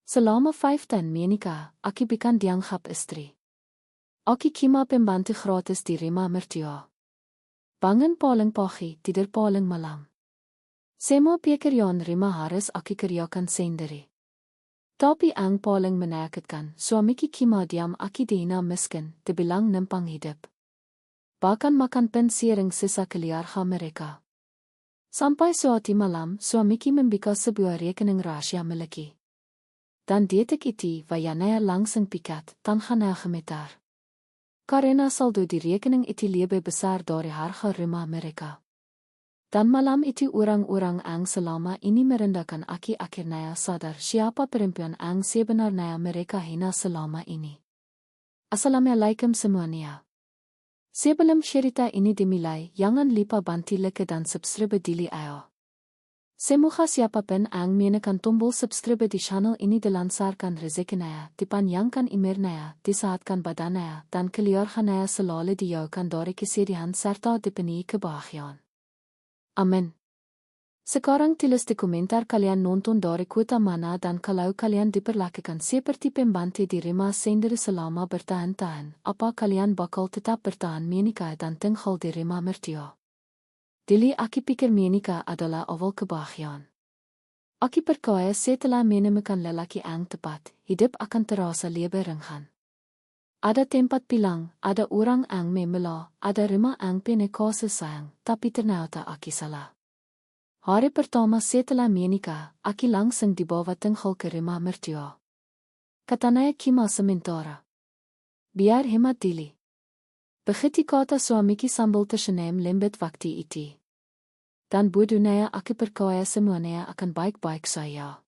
Selama 15 menika, aki bikan dianggap istri. Aki kima pembantu gratis di Rima mertua. Bangen paling pagi, tidur paling malam. Sema pekerjaan Rima harus aki kerjakan sendiri. Tapi ang paling menakutkan, suamiki kima diam aki dina miskin, dibilang numpang hidup. Bahkan makan pensiering sisa keluarga mereka. Sampai suatu malam, suamiki membuka sebuah rekening rahasia miliki. Dan detek iti wayanaya langsung pikat, dan gana gemetar. Karena saldo di rekening iti lebih besar dari harga rumah mereka. Dan malam itu orang-orang ang selama ini merendahkan aki akhirnya sadar siapa perempuan ang sebenarnya mereka hina selama ini. Assalamualaikum semuanya. Sebelum cerita ini dimulai, jangan lupa bantu like dan subscribe dili ayo. Semoga siapapun ang menekan tombol subscribe di channel ini dilancarkan rezekinya, dipanjangkan umurnya, disehatkan badannya, dan keluarganya selalu dijauhkan dari kesedihan serta dipenuhi kebahagiaan. Amin. Sekarang tulis di komentar kalian nonton dari kota mana dan kalau kalian diperlakukan seperti pembantu di Rima sendiri selama bertahan-tahan, apa kalian bakal tetap bertahan menikah dan tinggal di Rima mertua? Dili aki pikir menikah adalah awal kebahagiaan. Aki percaya setelah menemukan lelaki yang tepat, hidup akan terasa lebih ringan. Ada tempat pilang, ada orang yang memela, ada rumah yang penuh kasih sayang, tapi ternyata aki salah. Hari pertama setelah menikah, aki langsung dibawa tinggal ke rumah mertua. Katanya kima sementara. Biar hemat dili. Begitu kata suamiki sambil tersenyum lembut waktu itu. Dan bodohnya aki percaya semuanya akan baik-baik saja.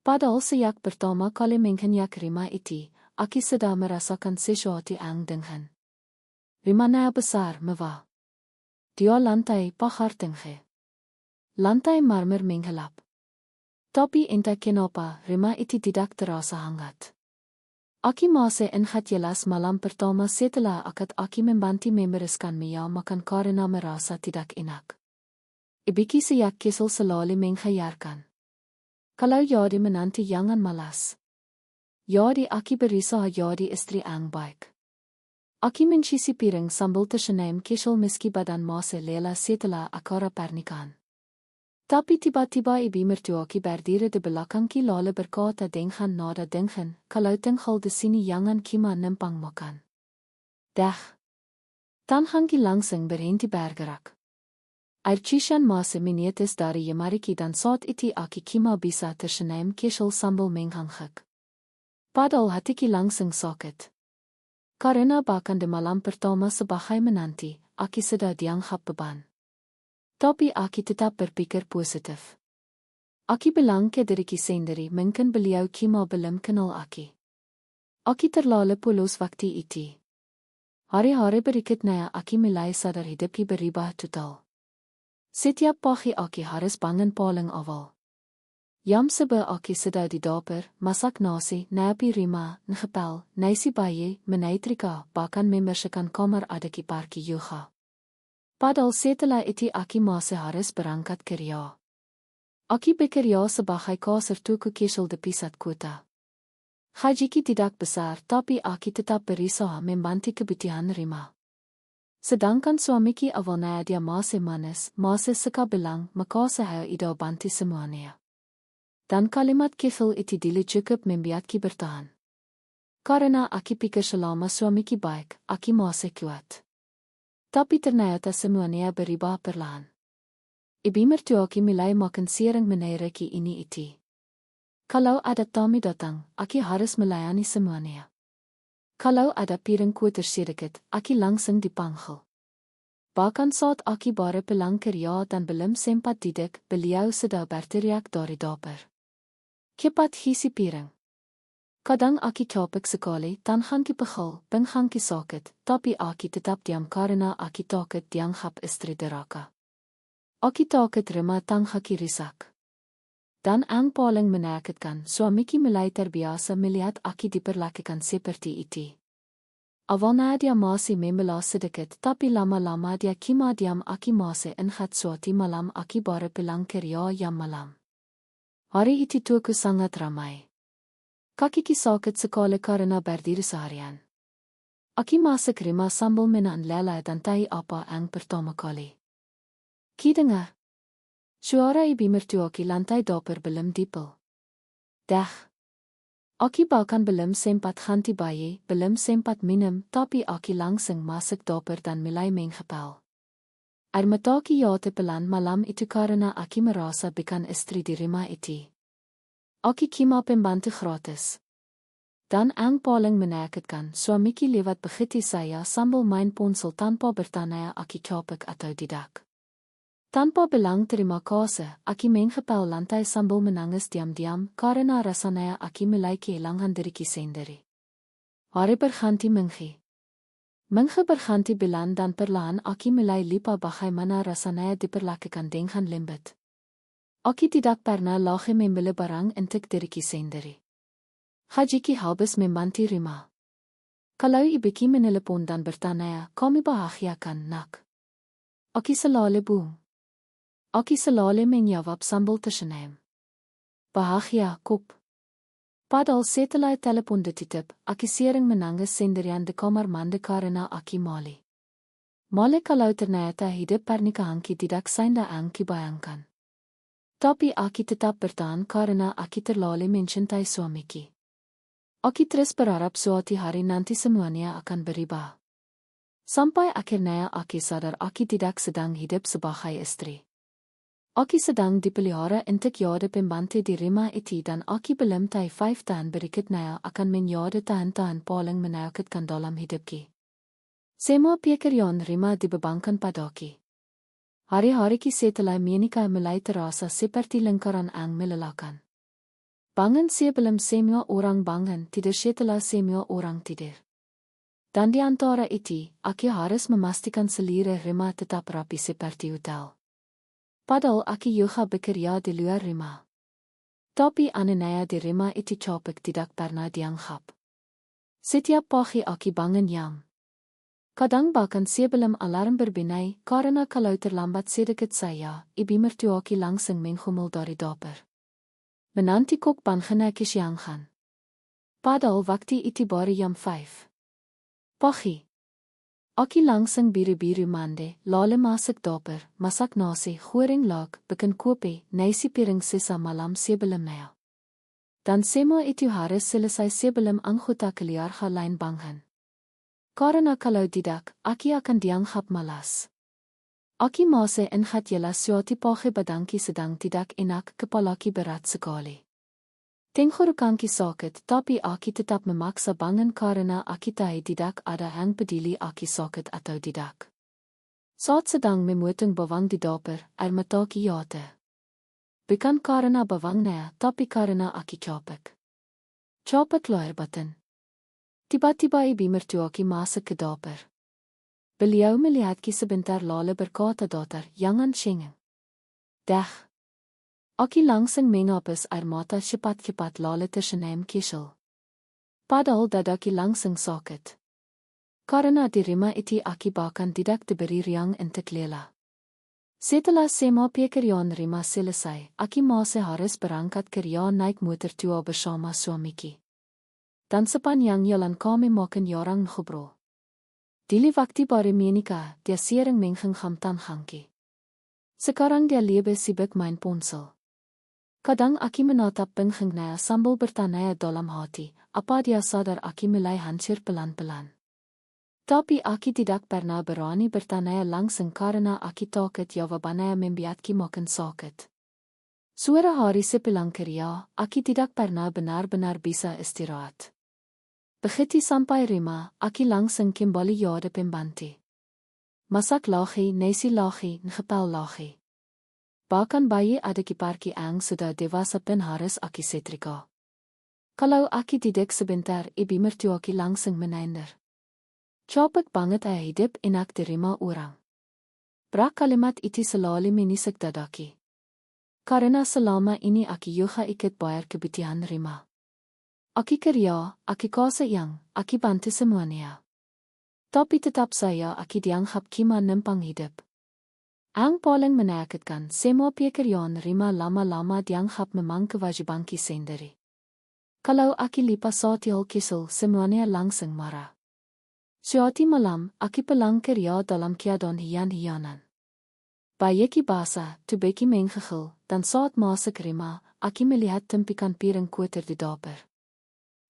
Padahal sejak pertama kali mengenyak Rima itu, aki sudah merasakan sesuatu yang dingin. Rimanya besar mewah. Dia lantai pagar tinggi. Lantai marmer menggelap. Tapi entah kenapa Rima itu tidak terasa hangat. Aki masih ingat jelas malam pertama setelah akad aki membantu membereskan Mia makan karena merasa tidak enak. Ibiki sejak kesel selalu menghayarkan. Kalau jadi menanti jangan malas. Jadi aki berusaha jadi istri yang baik. Aki mencisi piring sambil tersenyum kesel meski badan masih lelah setelah akara pernikahan. Tapi tiba-tiba ibu mertua ki berdiri di belakang ki lalu berkata dengan nada dingin, kalau tinggal di sini jangan kima numpang makan. Dah. Tangan ki langsung berhenti bergerak. Air cishan masih menetes dari jemariki dan saat itu aki kima bisa tersenyum kesel sambil menghangak. Padahal hati ki langsung sakit. Karena bahkan di malam pertama sebagai menanti, aki sudah dianggap beban. Tapi aki tetap berpikir positif. Aki bilang ke diriku sendiri mungkin beliau kima belum kenal aki. Aki terlalu polos waktu itu. Hari-hari berikutnya aki mulai sadar hidupki berubah total. Setiap pagi aki harus bangun paling awal. Jam 7 aki sudah di dapur, masak nasi, napi Rima, ngepel, nasi bayi, menetrika, bahkan membersihkan kamar adiki parki yoga. Padahal setelah itu aki masih harus berangkat kerja. Aki bekerja sebagai kasir toko kesel di pusat kota. Gaji tidak besar tapi aki tetap berusaha membantu kebutuhan Rima. Sedangkan suamiki awalnya dia masih manis, masih suka bilang makasih saya ida bantu semuanya. Dan kalimat kefil itu dili cukup membuatki bertahan. Karena aki pikir selama suamiki baik, aki masih kuat. Tapi ternyata semuanya berubah perlahan. Ibu mertuaki mulai makan siang menaiki ini itu. Kalau ada tamu datang, aki harus melayani semuanya. Kalau ada piring kotor sedikit, aki langsung dipanggil. Bahkan saat aki baru pulang kerja dan belum sempat duduk, beliau sudah berteriak dari dapur. Cepat isi piring. Kadang aki capek sekali, tangan ki pegel, pinggang ki sakit, tapi aki tetap diam karena aki takut dianggap istri deraka. Aki takut Rima tangga ki rusak. Dan ang paling menakutkan, suamiki mulai terbiasa melihat aki diperlakukan seperti itu. Awalnya dia masih membela sedikit, tapi lama-lama dia kima diam aki masih ingat suatu malam aki baru pulang kerja jam malam. Hari itu toko sangat ramai. Kakiki sakit sekali karena berdiri seharian. Aki masak rima sambal menan lela dan tai apa ang pertama kali. Ki dengar. Suara ibu mertua ki lantai dapur belum dipel. Dah. Aki bahkan belum sempat ganti bayi, belum sempat minum, tapi aki langsung masuk dapur dan mulai menghapal. Mataki yate pelan malam itu karena aki merasa bukan istri di rumah itu. Aki kima pembantu gratis. Dan ang paling menakutkan, suamiki lewat begitu saya sambil main ponsel tanpa bertanya aki capek atau tidak. Tanpa bilang terima kasih, aki menghapal lantai sambil menangis diam-diam karena rasanya aki mulai kehilangan diriku sendiri. Hari berganti minggu. Minggu berganti bulan dan perlahan aki mulai lupa bagaimana rasanya diperlakukan dengan lembut. Aki tidak pernah lagi membeli barang untuk diriku sendiri. Hajiki habis membantu rumah. Kalau ibuki menelepon dan bertanya, kami bahagiakan nak. Aki selalu bu. Aki selalu menjawab sambil tersenyum. Bahagia, kop. Padahal setelah telepon ditutup, aki sering menangis sendirian di kamar mandi karena aki malu. Malu kalau ternyata hidup pernikahanki tidak seindah yang kubayangkan. Tapi aki tetap bertahan karena aki terlalu mencintai suamiki. Aki terus berharap suatu hari nanti semuanya akan berubah. Sampai akhirnya aki sadar aki tidak sedang hidup sebagai istri. Aki sedang dipelihara untuk jade pembantu di rumah itu dan aki belum tahu 5 tahun berikutnya akan menjadi tahan-tahan paling menakutkan dalam hidupki. Semua pekerjaan rumah dibebankan padaku. Hari-hari setelah menikah mulai terasa seperti lingkaran yang melelahkan. Bangun sebelum semua orang bangun, tidur setelah semua orang tidur. Dan di antara itu, aki harus memastikan seluruh rumah tetap rapi seperti hotel. Padahal aki juga bekerja di luar rumah. Tapi anehnya di rumah itu capek tidak pernah dianggap. Setiap pagi aki bangun jam. Kadang bahkan sebelum alarm berbunyi karena kalau terlambat sedikit saya, ibu mertua aki langsung menghumul dari dapur. Menanti kok bangunnya kesiangan. Padahal waktu itu baru jam 5 pagi. Aki langsung biru-biru mandi, lalu masuk dapur, masak nasi, goreng lauk, bikin kopi, nasi piring sisa malam sebelumnya. Dan semua itu harus selesai sebelum anggota keluarga lain bangun. Karena kalau tidak, aki akan dianggap malas. Aki masih ingat jelas suatu pagi badanki sedang tidak enak, kepalaki berat sekali. Tenggorokanki sakit, tapi aki tetap memaksa bangun karena aki tahu tidak ada yang peduli aki sakit atau tidak. Saat sedang memutung bawang di dapur, mataki yate. Bukan karena bawangnya, tapi karena aki capek. Capek lahir batin. Tiba-tiba ibu mertuaki masuk ke dapur. Beliau melihatki sebentar lalu berkata datar, jangan cengeng. Dah. Aki langsung menghapus air mata cepat-cepat lalu tersenyum kesal. Padahal dadaki langsung sakit. Karena di rumah itu aki bahkan tidak diberi ruang untuk lelah. Setelah semua pekerjaan rumah selesai, aki masih harus berangkat kerja naik motor tua bersama suamiki. Dan sepanjang jalan kami makan jarang ngobrol. Dili waktu baru menikah, dia sering menghengam tanganki. Sekarang dia lebih sibuk main ponsel. Kadang aki menatap pinggangnya sambil bertanya dalam hati, apa dia sadar aki mulai hancur pelan-pelan. Tapi aki tidak pernah berani bertanya langsung karena aki takut jawabannya membuatki makin sakit. Suara hari sepulang kerja, aki tidak pernah benar-benar bisa istirahat. Begitu sampai rumah, aki langsung kembali jade pembantu. Masak lagi, nasi lagi, ngepel lagi. Bahkan bayi ada kiparki ang sudah dewasa pun harus aki setrika. Kalau aki tidak sebentar, ibu mertuaki langsung menender. Capek banget hidup enak di rumah orang. Brak kalimat itu selalu menisik dadaki. Karena selama ini aki juga ikut bayar kebutuhan rumah. Aki kerja, aki kasih yang, aki bantu semuanya. Tapi tetap saya aki dianggap kima numpang hidup. Ang paling menakutkan, semua pekerjaan rumah lama-lama dianggap memang kewajibanki sendiri. Kalau aki lipa saati hol kisel semuanya langsung marah. Suati malam, aki pelang kerja dalam keadaan hiyan-hiyanan. Bayeki basa, tubeki menggegil, dan saat masak rima, aki melihat tempikan piring kotor di dapur.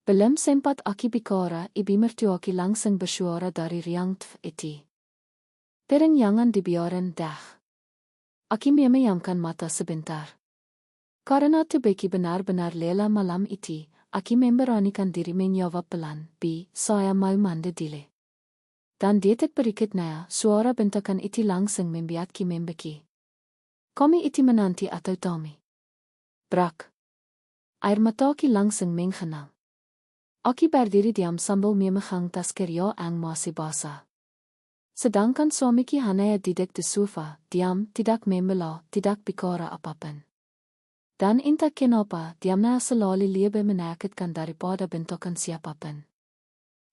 Belum sempat aki bicara, ibu mertua aki langsung bersuara dari riang iti. Piring jangan dibiarin dah. Aki memejamkan mata sebentar. Karena tubeki benar-benar lelah malam itu, aki memberanikan diri menjawab pelan, "Bi, saya mau mandi dulu." Dan detik berikutnya, suara bentakan itu langsung membuat ki membeki. Kami itu menanti atau Tommy? Brak. Air mata ki langsung menggenang. Aki berdiri diam sambil memegang tas kerja yang masih basah. Sedangkan suamiki hanya duduk di sofa, diam, tidak membela, tidak bicara apapun. Dan entah kenapa, diamnya selalu lebih menyakitkan daripada bentakan siapapun.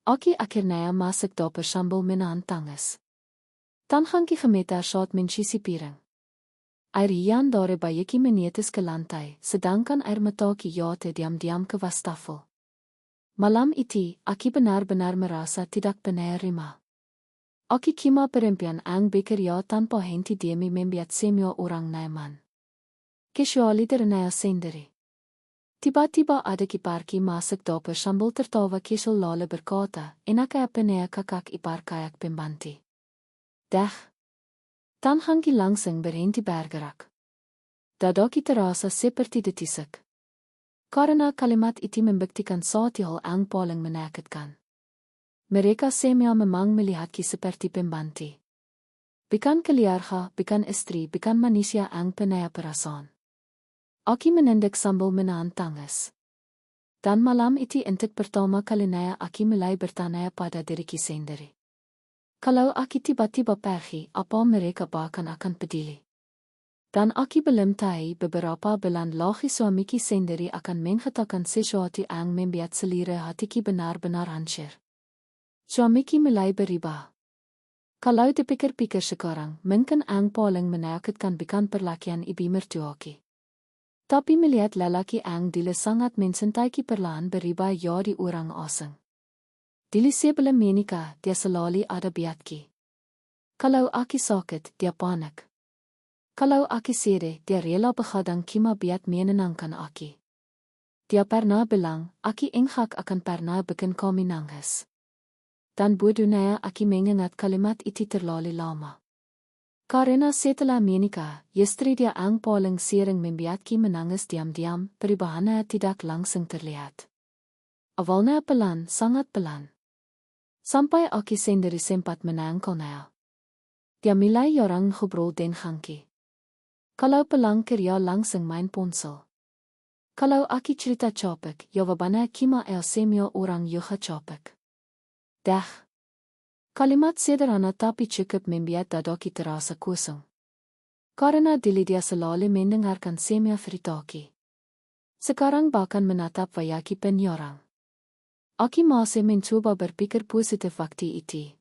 Aki akhirnya masuk dapur sambil menahan tangis. Tanhanki gemeter saat mencisi piring. Air hiyan dari bayeki menetes ke lantai, sedangkan air mataki jatuh diam-diam ke wastafel. Malam itu, Aki benar-benar merasa tidak penerima. Aki kima perempuan ang bekerja tanpa henti demi membuat semua orang nyaman. Kecuali ternyata sendiri. Tiba-tiba ada kiparki masuk dapur sambil tertawa kesel lalu berkata, "Enak apa nea kakak ipar kayak pembanti." Dah. Tanhanki langsung berhenti bergerak. Dadaki terasa seperti ditisik. Karena kalimat itu membuktikan saat hal yang paling menyakitkan. Mereka semua memang melihatki seperti pembanti. Bukan keluarga, bukan istri, bukan manusia yang penuh perasaan. Aki menendek sambil menahan tangis. Dan malam itu untuk pertama kalinya Aki mulai bertanya pada diriku sendiri. Kalau Aki tiba-tiba pergi, apa mereka bahkan akan peduli? Dan Aki belum tahu beberapa bulan lagi suamiki sendiri akan mengatakan sesuatu yang membuat selera hatiku benar-benar hancur. Suamiki mulai berubah. Kalau dipikir-pikir sekarang, mungkin yang paling menyakitkan bukan perlakuan ibu mertuaku. Tapi melihat lelaki yang dulu sangat mencintai perlahan berubah jadi orang asing. Dulu sebelum menikah, dia selalu ada biatki. Kalau Aki sakit, dia panik. Kalau Aki sedih, dia rela begadang kima biat menenangkan Aki. Dia pernah bilang, Aki enggak akan pernah bikin kami nangis. Dan bodohnya Aki mengingat kalimat itu terlalu lama. Karena setelah menikah, istri dia yang paling sering membuatki menangis diam-diam, perubahannya tidak langsung terlihat. Awalnya pelan, sangat pelan. Sampai Aki sendiri sempat menangkalnya. Dia mulai jarang ngobrol dengan Hanki. Kalau pelang kerja langsung main ponsel. Kalau Aki cerita capek, jawabannya kima semua orang juga capek. Dah. Kalimat sederhana tapi cukup membuat dadaki terasa kosong. Karena dulu dia selalu mendengarkan semua ceritaku. Sekarang bahkan menatap wajahku penyerang. Aki masih mencoba berpikir positif waktu itu.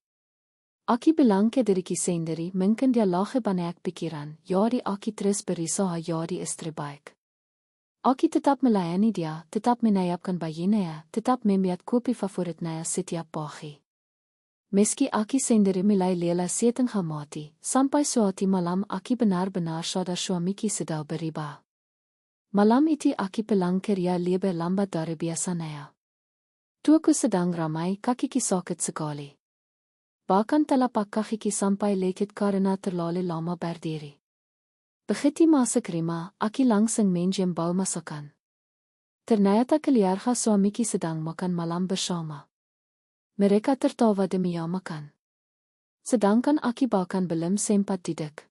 Aki bilang ke diriku sendiri mungkin dia lagi banyak pikiran, jadi Aki terus berusaha jadi istri baik. Aki tetap melayani dia, tetap menyiapkan bayinya, tetap membuat kopi favoritnya setiap pagi. Meski Aki sendiri mulai lelah setengah mati, sampai suatu malam Aki benar-benar sadar suamiki sudah berubah. Malam itu Aki pulang kerja lebih lambat dari biasanya. Tuaku sedang ramai, kakiku sakit sekali. Bahkan telapak kakiku sampai lekit karena terlalu lama berdiri. Begitu masuk rumah, Aki langsung menjem bau masakan. Ternyata keluarga suamiki sedang makan malam bersama. Mereka tertawa demi makan. Sedangkan Aki bahkan belum sempat duduk.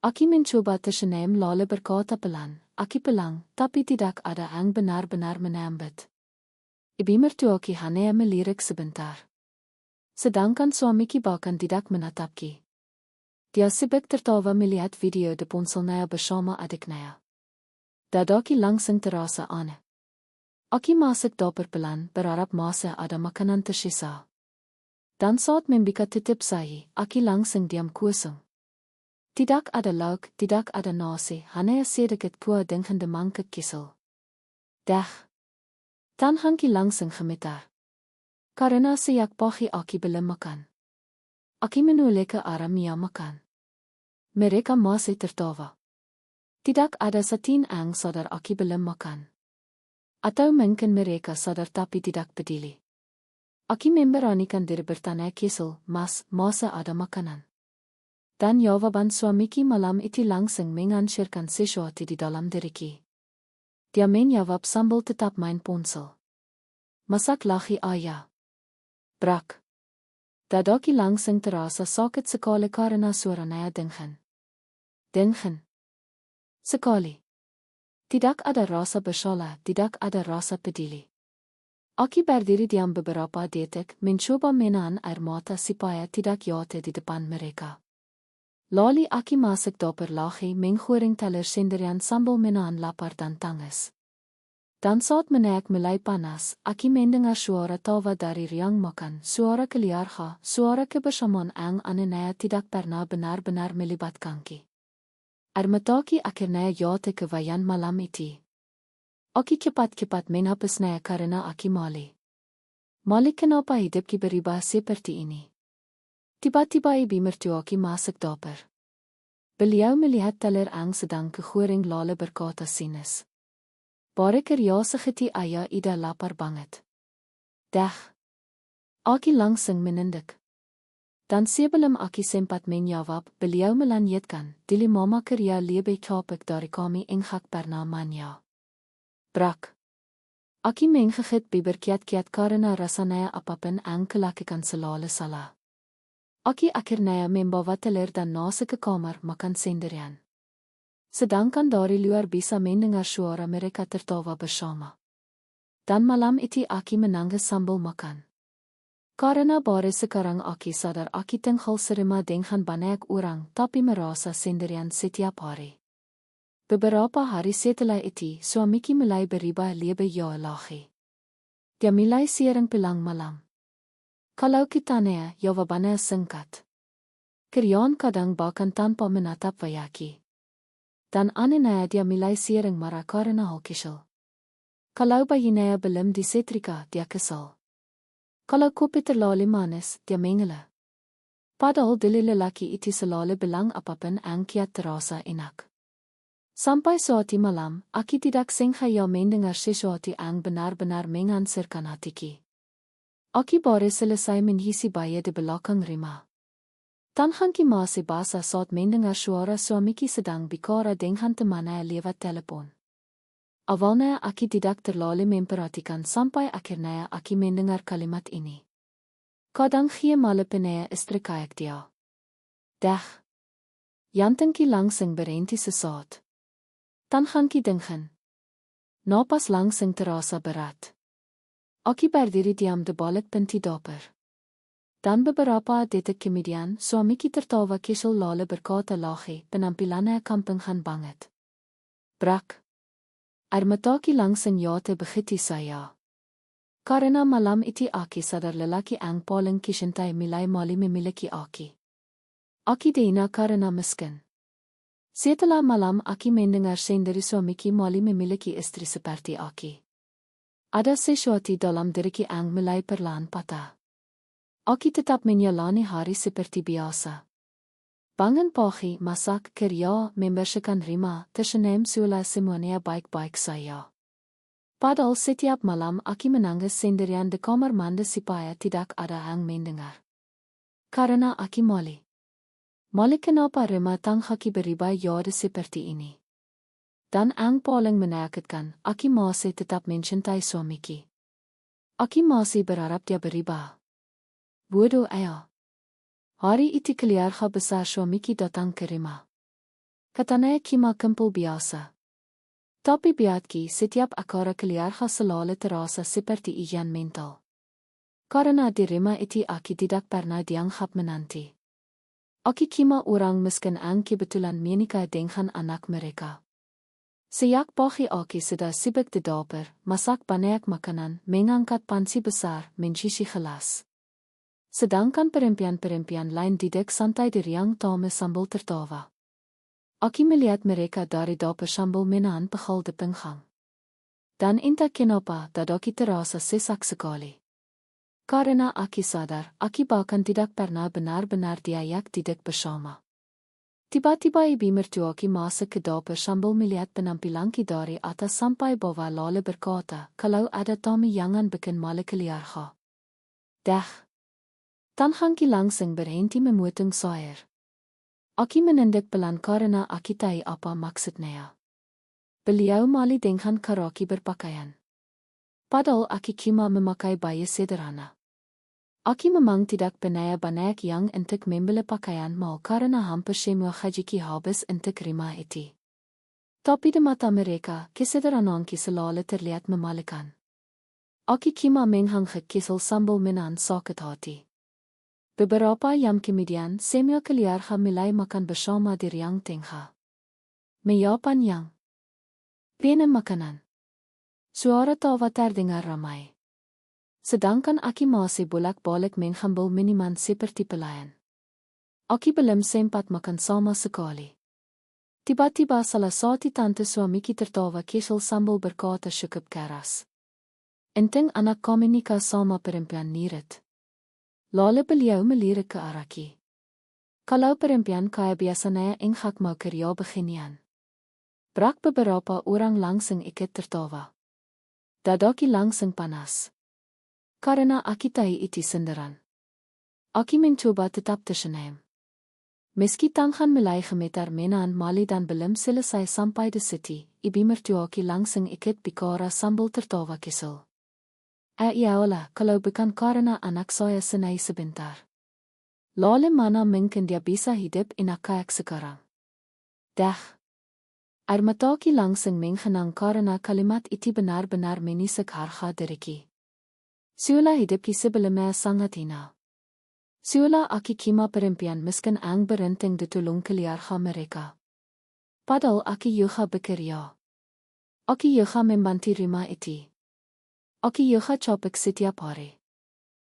Aki mencoba tersenyum lalu berkata pelan, Aki pelang, tapi tidak ada yang benar-benar menyambut. Ibu mertuaku hanya melirik sebentar. Sedangkan suamiki bahkan tidak menatapki. Dia sibuk tertawa melihat video di ponselnya bersama adiknya. Dadaki langsung terasa aneh. Aki masuk dapur pelan, berharap masih ada makanan tersisa. Dan saat membuka tutup sahi, Aki langsung diam kosong. Tidak ada lauk, tidak ada nasi, hanya sedikit kuah dengan mangkuk kisel. Dah. Dan hankie langsing gemetar. Karena siyak pagi aki belum makan. Aki menoleke aramia makan. Mereka masih tertawa. Tidak ada satin ang sadar aki belum makan. Atau mungkin mereka sadar tapi tidak peduli. Aki memberanikan diri bertanya kesel, mas, masa ada makanan. Dan jawaban suamiki malam itu langsung mengansirkan sesuatu di dalam diriku. Dia menjawab sambil tetap main ponsel. Masak lagi ayah. Brak. Dadaki langsung terasa sakit sekali karena suaranya Dengen. Sekali. Tidak ada rasa bersalah, tidak ada rasa peduli. Aki berdiri diam beberapa detik, mencoba menahan air mata supaya tidak jatuh di depan mereka. Lalu Aki masak dapur lagi menggoreng teler sendirian sambil menahan lapar dan tangis. Dan saat menaik mulai panas, Aki mendengar suara tawa dari riang makan, suara keluarga, suara kebersamaan ang anehnya tidak pernah benar-benar melibatkanki. Air mataku akhirnya jatuh ke wayan malam itu. Aki cepat-cepat menghapusnya karena Aki malu. Malu kenapa hidupku berubah seperti ini. Tiba-tiba ibu mertua Aki masuk dapur. Beliau melihat teler ang sedang kegoreng lalu berkata sinis. Bare curiosity ayah ida lapar banget. Dah. Aki langsung menunduk. Dan sebelum Aki sempat menjawab, beliau melanjutkan, dili mama kerja lebih capek dari kami enggak pernah manja. Brak. Aki menggigit berkiat-kiat karena rasanya apapun ang kelakukan selalu salah. Aki akhirnya membawa teler dan nasi ke kamar makan sendirian. Sedangkan dari luar bisa mendengar suara mereka tertawa bersama. Dan malam itu Aki menangis sambil makan. Karena baru sekarang Aki sadar Aki tinggal serima dengan banyak orang tapi merasa sendirian setiap hari. Beberapa hari setelah itu, suamiku mulai berubah lebih jauh lagi. Dia mulai sering pulang malam. Kalau kitanya, jawabannya singkat. Kerjaan kadang bahkan tanpa menatap wajahku. Dan anehnya dia mulai sering marah karena hal kesal. Kalau bayinya belum disetrika, dia kesal. Kalau kopi terlalu manis, dia mengeluh. Padahal dili lelaki itu selalu bilang apapun ang kiat terasa enak. Sampai suatu malam, Aki tidak sengaja mendengar sesuatu ang benar-benar mengansirkan hatiku. Aki baru selesai mengisi bayi di belakang rumah. Tanhanki masih basah saat mendengar suara suamiku sedang bicara dengan temannya lewat telepon. Awalnya Aki tidak terlalu memperhatikan sampai akhirnya Aki mendengar kalimat ini. Kadang geen malepene istri kayak dia. Dah. Jantanki langsung berhenti sesaat. Tanhanki dengen. Napas langsung terasa berat. Aki berdiri diam di balik pintu dapur. Dan beberapa detik kemudian suamiku tertawa kesel lalu berkata lagi, penampilannya kampungan banget. Brak. Air mataku langsung jatuh begitu saya. Karena malam itu Aki sadar lelaki ang paling kisintai mulai malu memiliki Aki. Aki dina karena miskin. Setelah malam Aki mendengar sendiri suamiku malu memiliki istri seperti Aki. Ada sesuatu dalam diriku ang mulai perlahan patah. Aki tetap menjalani hari seperti biasa. Bangun pagi, masak, kerja, membersihkan rumah, tersenyum seolah semuanya baik-baik saya. Padahal setiap malam Aki menangis sendirian di kamar mandi supaya tidak ada yang mendengar. Karena Aki malu. Malu kenapa rumah tanggaki berubah jadi seperti ini. Dan ang paling menyakitkan, Aki masih tetap mencintai suamiku. Aki masih berharap dia berubah. Bodoh ayah. Hari itu keluarga besar suamiku datang ke rumah. Katanya cuma kumpul biasa. Tapi biadki setiap acara keluarga selalu terasa seperti ujian mental. Karena di rumah itu Aki tidak pernah dianggap menanti. Aki cuma orang miskin ang kebetulan menikah dengan anak mereka. Sejak pagi Aki sudah sibuk di dapur, masak banyak makanan, mengangkat panci besar, mencuci gelas. Sedangkan perempuan-perempuan lain duduk santai di riang tamu sambil tertawa. Aki melihat mereka dari dapur sambil menahan pegel di pinggang. Dan inta kenapa dadoki terasa sesak sekali. Karena aki sadar, aki bahkan tidak pernah benar-benar diayak tidak bersama. Tiba-tiba ibu mertuaki masuk ke dapur sambil melihat penampilan ki dari atas sampai bawah lalu berkata, kalau ada tamu jangan bikin malu keluar ga. Dah. Dan Hanki langsung berhenti memotong sayur. Aki menendek pelan karena aki tahu apa maksudnya. Beliau mali dengan karaki berpakaian. Padahal aki cuma memakai baju sederhana. Aki memang tidak pernah banyak yang untuk membeli pakaian mau karena hampir semua hajiki habis untuk rima itu. Tapi di mata mereka, kesederhanaan selalu terlihat memalukan. Aki cuma menghang kisel sambil menahan sakit hati. Beberapa jam kemudian, semua keluarga mulai makan bersama di ruang tengah. Meyapan yang penuh makanan. Suara tawa terdengar ramai. Sedangkan Aki masih bolak-balik menghambal minuman seperti pelayan. Aki belum sempat makan sama sekali. Tiba-tiba salah satu tante suamiki tertawa kesal sambil berkata cukup keras. Enteng anak kami nikah sama perempuan nirit. Lalu beliau melirik ke Aki. Kalau perempuan kaya biasanya enggak mau kerja beginian. Brak beberapa orang langsung ikut tertawa. Dadaki langsung panas. Karena Aki tahu itu senderan. Aki mencoba tetap tersenyum. Meski tangan mulai gemetar menahan mali dan belum selesai sampai di city, ibu mertuaki langsung ikut bicara sambil tertawa kesal. Iyalah, kalau bukan karena anak saya senai sebentar. Lalu mana mungkin dia bisa hidup enak kayak sekarang. Dah. Air mataku langsung menghenang karena kalimat itu benar-benar menisik harga diriku. Seolah hidupku sebelumnya sangat hina. Seolah Aki cuma perempuan miskin yang beruntung ditolong keluarga mereka. Padahal Aki juga bekerja. Aki juga membantu rumah itu. Aki juga capek setiap hari.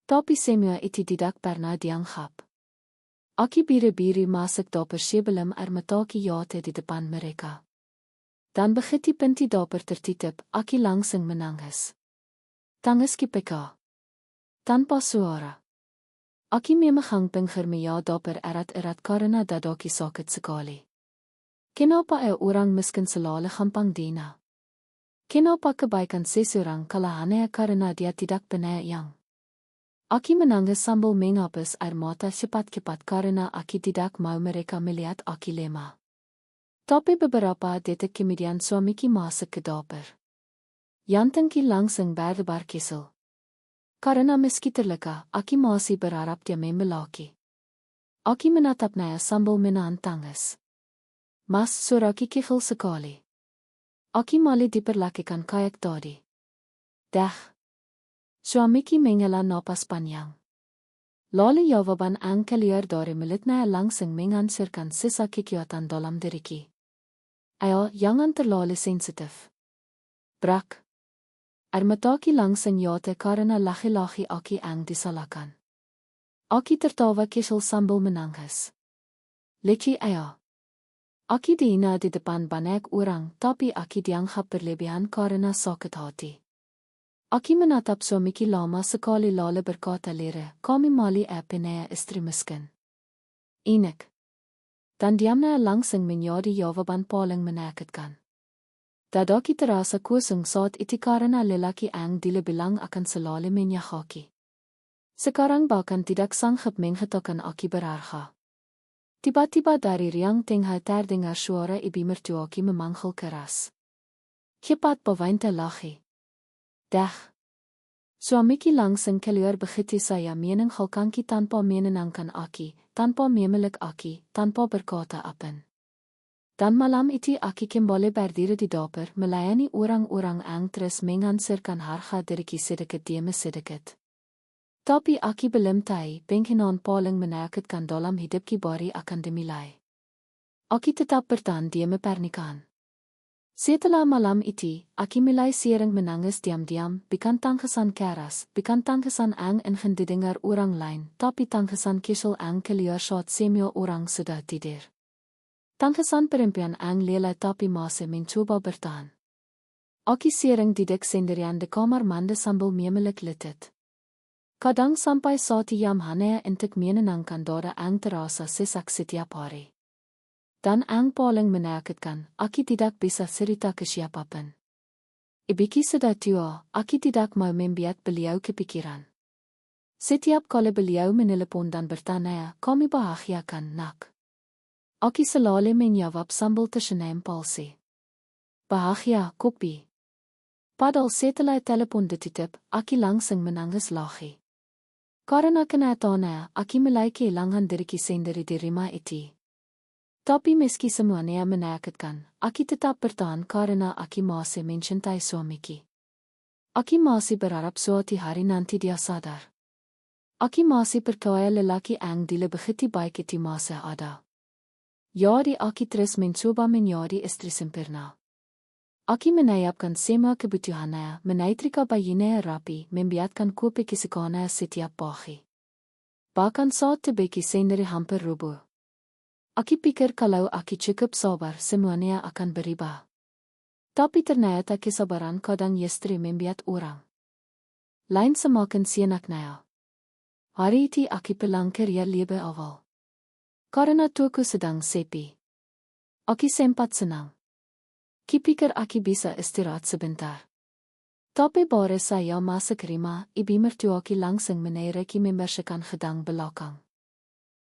Tapi semua itu tidak pernah dianggap. Aki biru-biru masuk dapur sebelum air mataku jatuh di depan mereka. Dan begitu pintu dapur tertutup, Aki langsung menangis. Tangis kipeka. Tanpa suara. Aki memegang pinggir meja dapur erat-erat karena dadaki sakit sekali. Kenapa orang miskin selalu gampang dina? Kenapa kebaikan seseorang kalah hanya karena dia tidak pernah yang? Aki menangis sambil menghapus air mata cepat-cepat karena Aki tidak mau mereka melihat Aki lemah. Tapi beberapa detik kemudian suamiki masuk ke dapur. Jantungku langsung berdebar kesal. Karena meski terluka, Aki masih berharap dia membelaki. Aki menatapnya sambil menahan tangis. Mas, suaraku kecil sekali. Aki malah diperlakukan kayak tadi. Dah. Suamiki menghela napas panjang. Lalu jawaban yang keluar dari mulutnya langsung menghancurkan sisa kekuatan dalam diriku. Ayo, jangan terlalu sensitif. Brak. Air mataku langsung jatuh karena laki-laki Aki yang disalahkan. Aki tertawa kesal sambil menangis. Leki ayo. Aki dihina di depan banyak orang, tapi Aki dianggap berlebihan karena sakit hati. Aki menatap suamiki lama sekali lalu berkata lirih, kami mali penaya istri miskin. Inek. Dan diamnya langsung menjadi jawaban paling menakutkan. Dadaki terasa kosong saat itu karena lelaki yang dile bilang akan selalu menyakiti. Sekarang bahkan tidak sanggup mengatakan Aki berharga. Tiba-tiba dari ruang tengah terdengar suara ibu mertuaki memanggil keras. Cepat bewainte lagi. Dah. Suamiki langsung keluar begitu saya meninggalkanki tanpa menenangkan Aki, tanpa memeluk Aki, tanpa berkata apa. Dan malam itu Aki kembali berdiri di dapur melayani orang-orang yang terus menghancurkan harga diriku sedikit demi sedikit. Tapi Aki belum tahu penghinaan paling menakutkan dalam hidupku baru akan dimulai. Aki tetap bertahan demi pernikahan. Setelah malam itu, Aki mulai sering menangis diam-diam, bukan tangisan keras, bukan tangisan yang ingin didengar orang lain, tapi tangisan kesal yang keluar saat semua orang sudah tidur. Tangisan perempuan yang lela tapi masih mencoba bertahan. Aki sering didik sendirian de kamar mande sambal memelik litit. Kadang sampai saat jam hanea intik menenang kan dora ang terasa sesak setiap hari. Dan ang paling menakutkan, Aki tidak bisa cerita ke siapapun. Ibiki sudah tua, Aki tidak mau membiat beliau kepikiran. Setiap kali beliau menelepon dan bertanya, kami bahagia kan, nak? Aki selalu menjawab sambil tersenyum palsi. Bahagia, kopi. Padahal setelah telepon ditutup, Aki langsung menangis lagi. Karena kenyataannya, Aki mulai kehilangan dirinya sendiri di rumah itu. Tapi meski semuanya menakutkan, Aki tetap bertahan karena Aki masih mencintai suamiku. Aki masih berharap suatu hari nanti dia sadar. Aki masih percaya lelaki yang di lebih baik itu masih ada. Jadi Aki terus mencoba menjadi istri sempurna. Aki menyiapkan semua kebutuhannya, menyetrika bayinya rapi, membiarkan kopi kesukaannya setiap pagi. Bahkan saat tebeki sendiri hampir rubuh. Aki pikir kalau Aki cukup sabar, semuanya akan berubah. Tapi ternyata kesabaran kadang justru membiat orang lain semakin seenaknya. Hari itu Aki pulang kerja lebih awal. Karena toko sedang sepi. Aki sempat senang. Ki pikir Aki bisa istirahat sebentar. Tapi baru saya masuk rumah, ibu mertua Aki langsung menaiki membersihkan gedang belakang.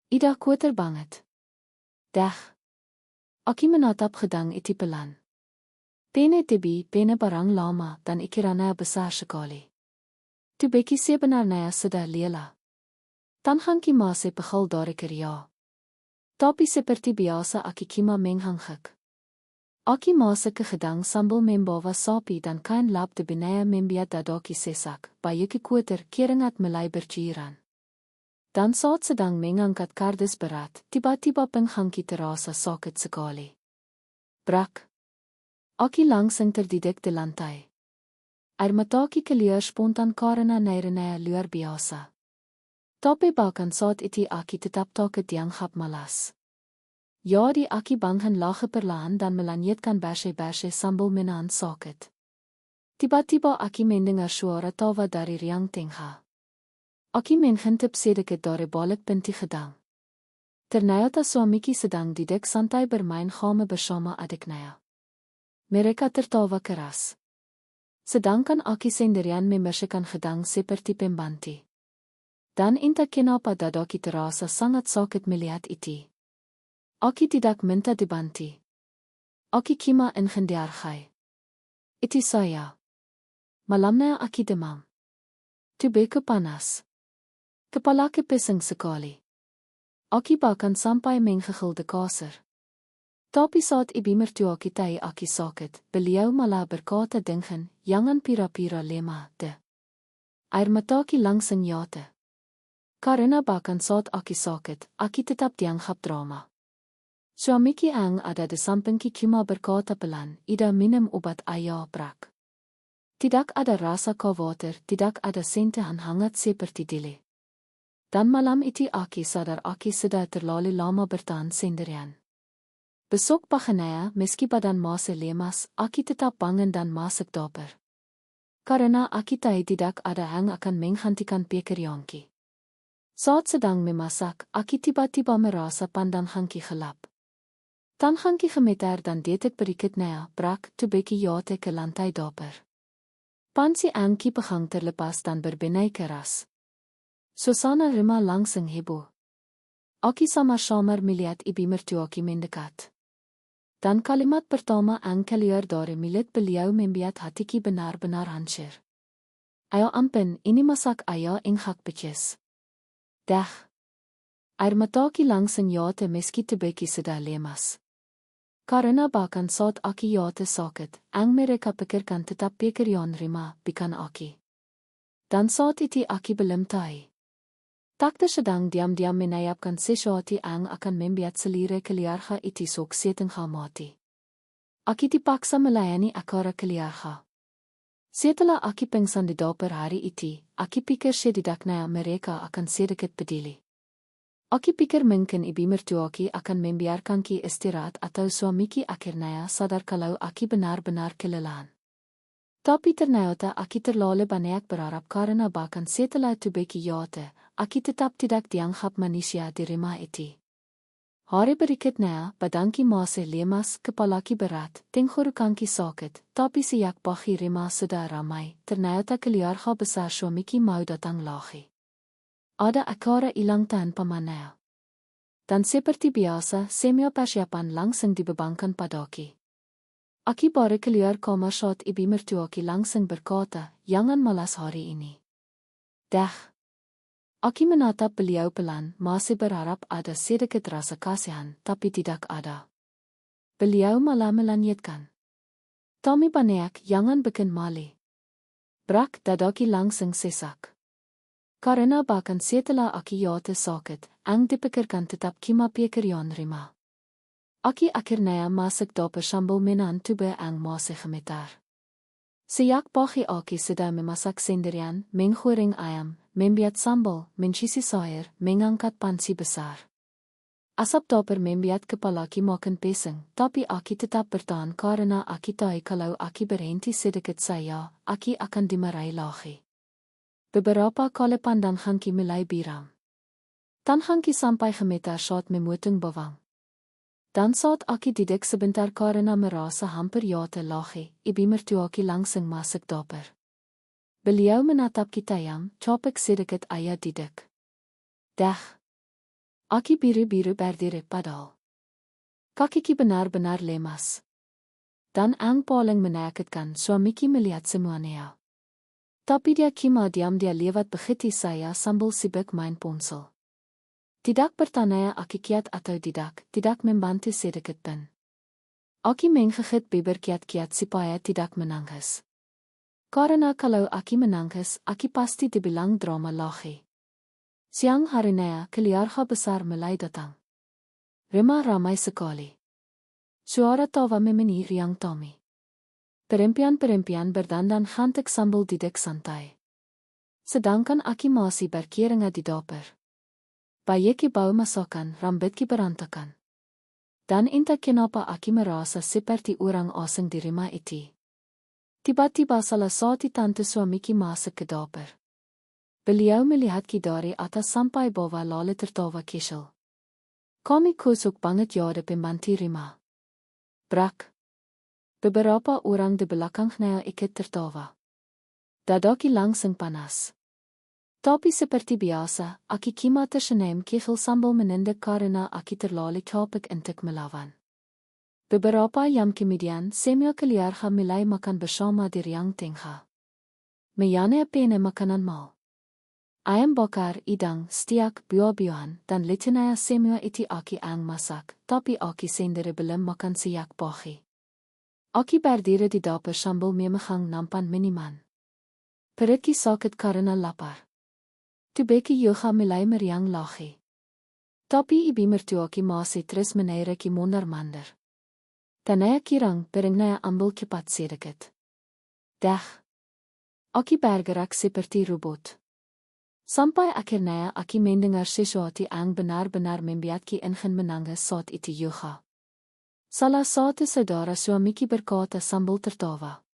Ida khawatir banget. Dah. Aki menatap gedang itu pelan. Pene tebi, pene barang lama dan ikirana besar sekali. Tu beki sebenarnya sudah lelah. Tanhang ki masih pegel dari kerja. Tapi seperti biasa Aki kima menghangak. Aki masak ke gedang sambil membawa sapi dan kain lap de benaya membiat dadaki sesak, bayi kekuatir keringat mulai berciuran. Dan saat sedang mengangkat kardus berat, tiba-tiba penghangki terasa sakit sekali. Brak. Aki langsung terdidik di lantai. Air mata ki keluar spontan karena nairnya luar biasa. Tapi bahkan saat itu Aki tetap takut dianggap malas. Jadi Aki banghan lache perlahan dan melanyetkan bashe-bashe sambil menahan sakit. Tiba-tiba Aki mendengar suara tawa dari riang tengah. Aki menghintip sedikit dari balik pintu gedang. Ternyata suamiku sedang duduk santai bermain game bersama adiknya. Mereka tertawa keras. Sedangkan Aki sendirian membersihkan gedang seperti pembantu. Dan entah kenapa dadaki terasa sangat sakit melihat itu. Aki tidak minta dibantu. Aki kima ingeniargai. Itu saya. Malamnya Aki demam. Tubuhku panas. Kepalaku pesing sekali. Aki bahkan sampai menggigil di kasur. Tapi saat ibu mertua kita Aki sakit, beliau malah berkata dengan jangan pira-pira lemah de. Air mata Aki langsung jatuh. Karena bahkan saat Aki sakit, Aki tetap dianggap drama. Suamiku yang ada di sampingku cuma berkata pelan, Ida minum obat ayah brak. Tidak ada rasa khawatir, tidak ada sentuhan hangat seperti dulu. Dan malam itu Aki sadar Aki sudah terlalu lama bertahan sendirian. Besok paginya, meski badan masih lemas, Aki tetap bangun dan masuk dapur. Karena Aki tahu tidak ada yang akan menggantikan pekerjaanku. Saat sedang memasak, Aki tiba-tiba merasa pandang hangki gelap. Tanhangki gemeter dan detik berikutnya, brak, tubeki jatuh ke lantai dapur. Pansi angki pegang terlepas dan berbenai keras. Suasana rumah langsung heboh. Aki samar-samar melihat ibu mertuaki mendekat. Dan kalimat pertama yang keluar dari mulut beliau membuat hatiku benar-benar hancur. Ayo ampun, ini masak ayah inghak beces. Dah. Air mataki langsung jatuh meski tubeki sudah lemas. Karena bahkan saat Aki jatuh sakit, yang mereka pikirkan tetap pekerjaan rumah, bukan Aki. Dan saat itu Aki belum tahu. Takdir sedang diam-diam menyiapkan sesuatu yang akan membuat selera keluarga itu sok setengah mati. Aki dipaksa melayani akara keluarga. Setelah Aki pingsan di dapur hari itu, Aki pikir setidaknya mereka akan sedikit peduli. Aki pikir mungkin ibu mertuaki akan membiarkan ki istirahat atau suamiki akhirnya sadar kalau Aki benar-benar kelelahan. Tapi ternyata aki terlalu banyak berharap karena bahkan setelah itu beki yate, aki tetap tidak dianggap manusia di rumah itu. Hari berikutnya, badanki masih lemas, kepalaki berat, tenggorokanki sakit, tapi sejak pagi rumah sudah ramai, ternyata keluarga besar suamiku mau datang lagi. Ada acara hilang tanpa mana. Dan seperti biasa, semua persiapan langsung dibebankan padaki. Aki baru keluar kamar saat ibu mertuaki langsung berkata, jangan malas hari ini. Dah. Aki menatap beliau pelan, masih berharap ada sedikit rasa kasihan, tapi tidak ada. Beliau malah melanjutkan. Tommy banyak, jangan bikin malu. Brak dadaki langsung sesak. Karena bahkan setelah aki yate sakit, ang dipikirkan tetap kima pikirkan rima. Aki akhirnya masuk dapur sambil menahan tubuh ang masih gemetar. Sejak pagi aki sudah memasak sendirian, menggoreng ayam, membuat sambal, mencisi sayur, mengangkat panci besar. Asap dapur membuat kepalaki makin pesing, tapi aki tetap bertahan karena aki tahu kalau aki berhenti sedikit saya, aki akan dimarahi lagi. Beberapa kali pandang Hanki mulai biram. Tan Hanki sampai gemetar saat memutung bawang. Dan saat aki duduk sebentar karena merasa hampir yate lagi, ibu mertuaki langsung masuk dapur. Beliau menatap kita yang copek sedikit ayah duduk. Dah. Aki biru-biru berdiri padahal. Kakiku benar-benar lemas. Dan ang paling menakutkan suamiku melihat semuanya. Tapi dia kima diam dia lewat begitu saya sambil sibuk main ponsel. Tidak bertanya aki kiat atau tidak membantu sedikit pun. Aki menggigit bibir kiat-kiat supaya tidak menangis. Karena kalau aki menangis, aki pasti dibilang drama lagi. Siang harinya keluarga besar mulai datang. Rumah ramai sekali. Suara tawa memeni riang Tommy. Perempuan-perempuan berdandan cantik sambil duduk santai. Sedangkan aki masih berkeringat di dapur. Bayiku bau masakan, rambutku berantakan. Dan entah kenapa aki merasa seperti orang asing di rumah itu. Tiba-tiba salah satu tante suamiku masuk ke dapur. Beliau melihatku dari atas sampai bawah lalu tertawa kesal. Kami kusuk banget ya ada pembantu rumah. Brak. Beberapa orang di belakangnya ikut tertawa. Dadaki langsung panas. Tapi seperti biasa, aki kima tersenyum kecil sambil menendek karena aki terlalu capek untuk melawan. Beberapa jam kemudian, semua keluarga mulai makan bersama di ruang tengah. Meyane pene makanan mal. Ayam bakar, idang, stiak, buah-buahan, dan lainnya semua itu aki ang masak, tapi aki sendiri belum makan sejak pagi. Aki berdiri di dapur sambil memegang nampan minuman. Perutku sakit karena lapar. Tubeki yoga mulai meriang lagi. Tapi ibu mertuaki masih terus menaiki mondar-mandir. Tanaya kirang berenaya ambil cepat sedikit. Dah. Aki bergerak seperti robot. Sampai akhirnya aki mendengar sesuatu yang benar-benar membuatki ingin menangis saat itu yoga. Salah satu saudara suamiku berkata sambil tertawa.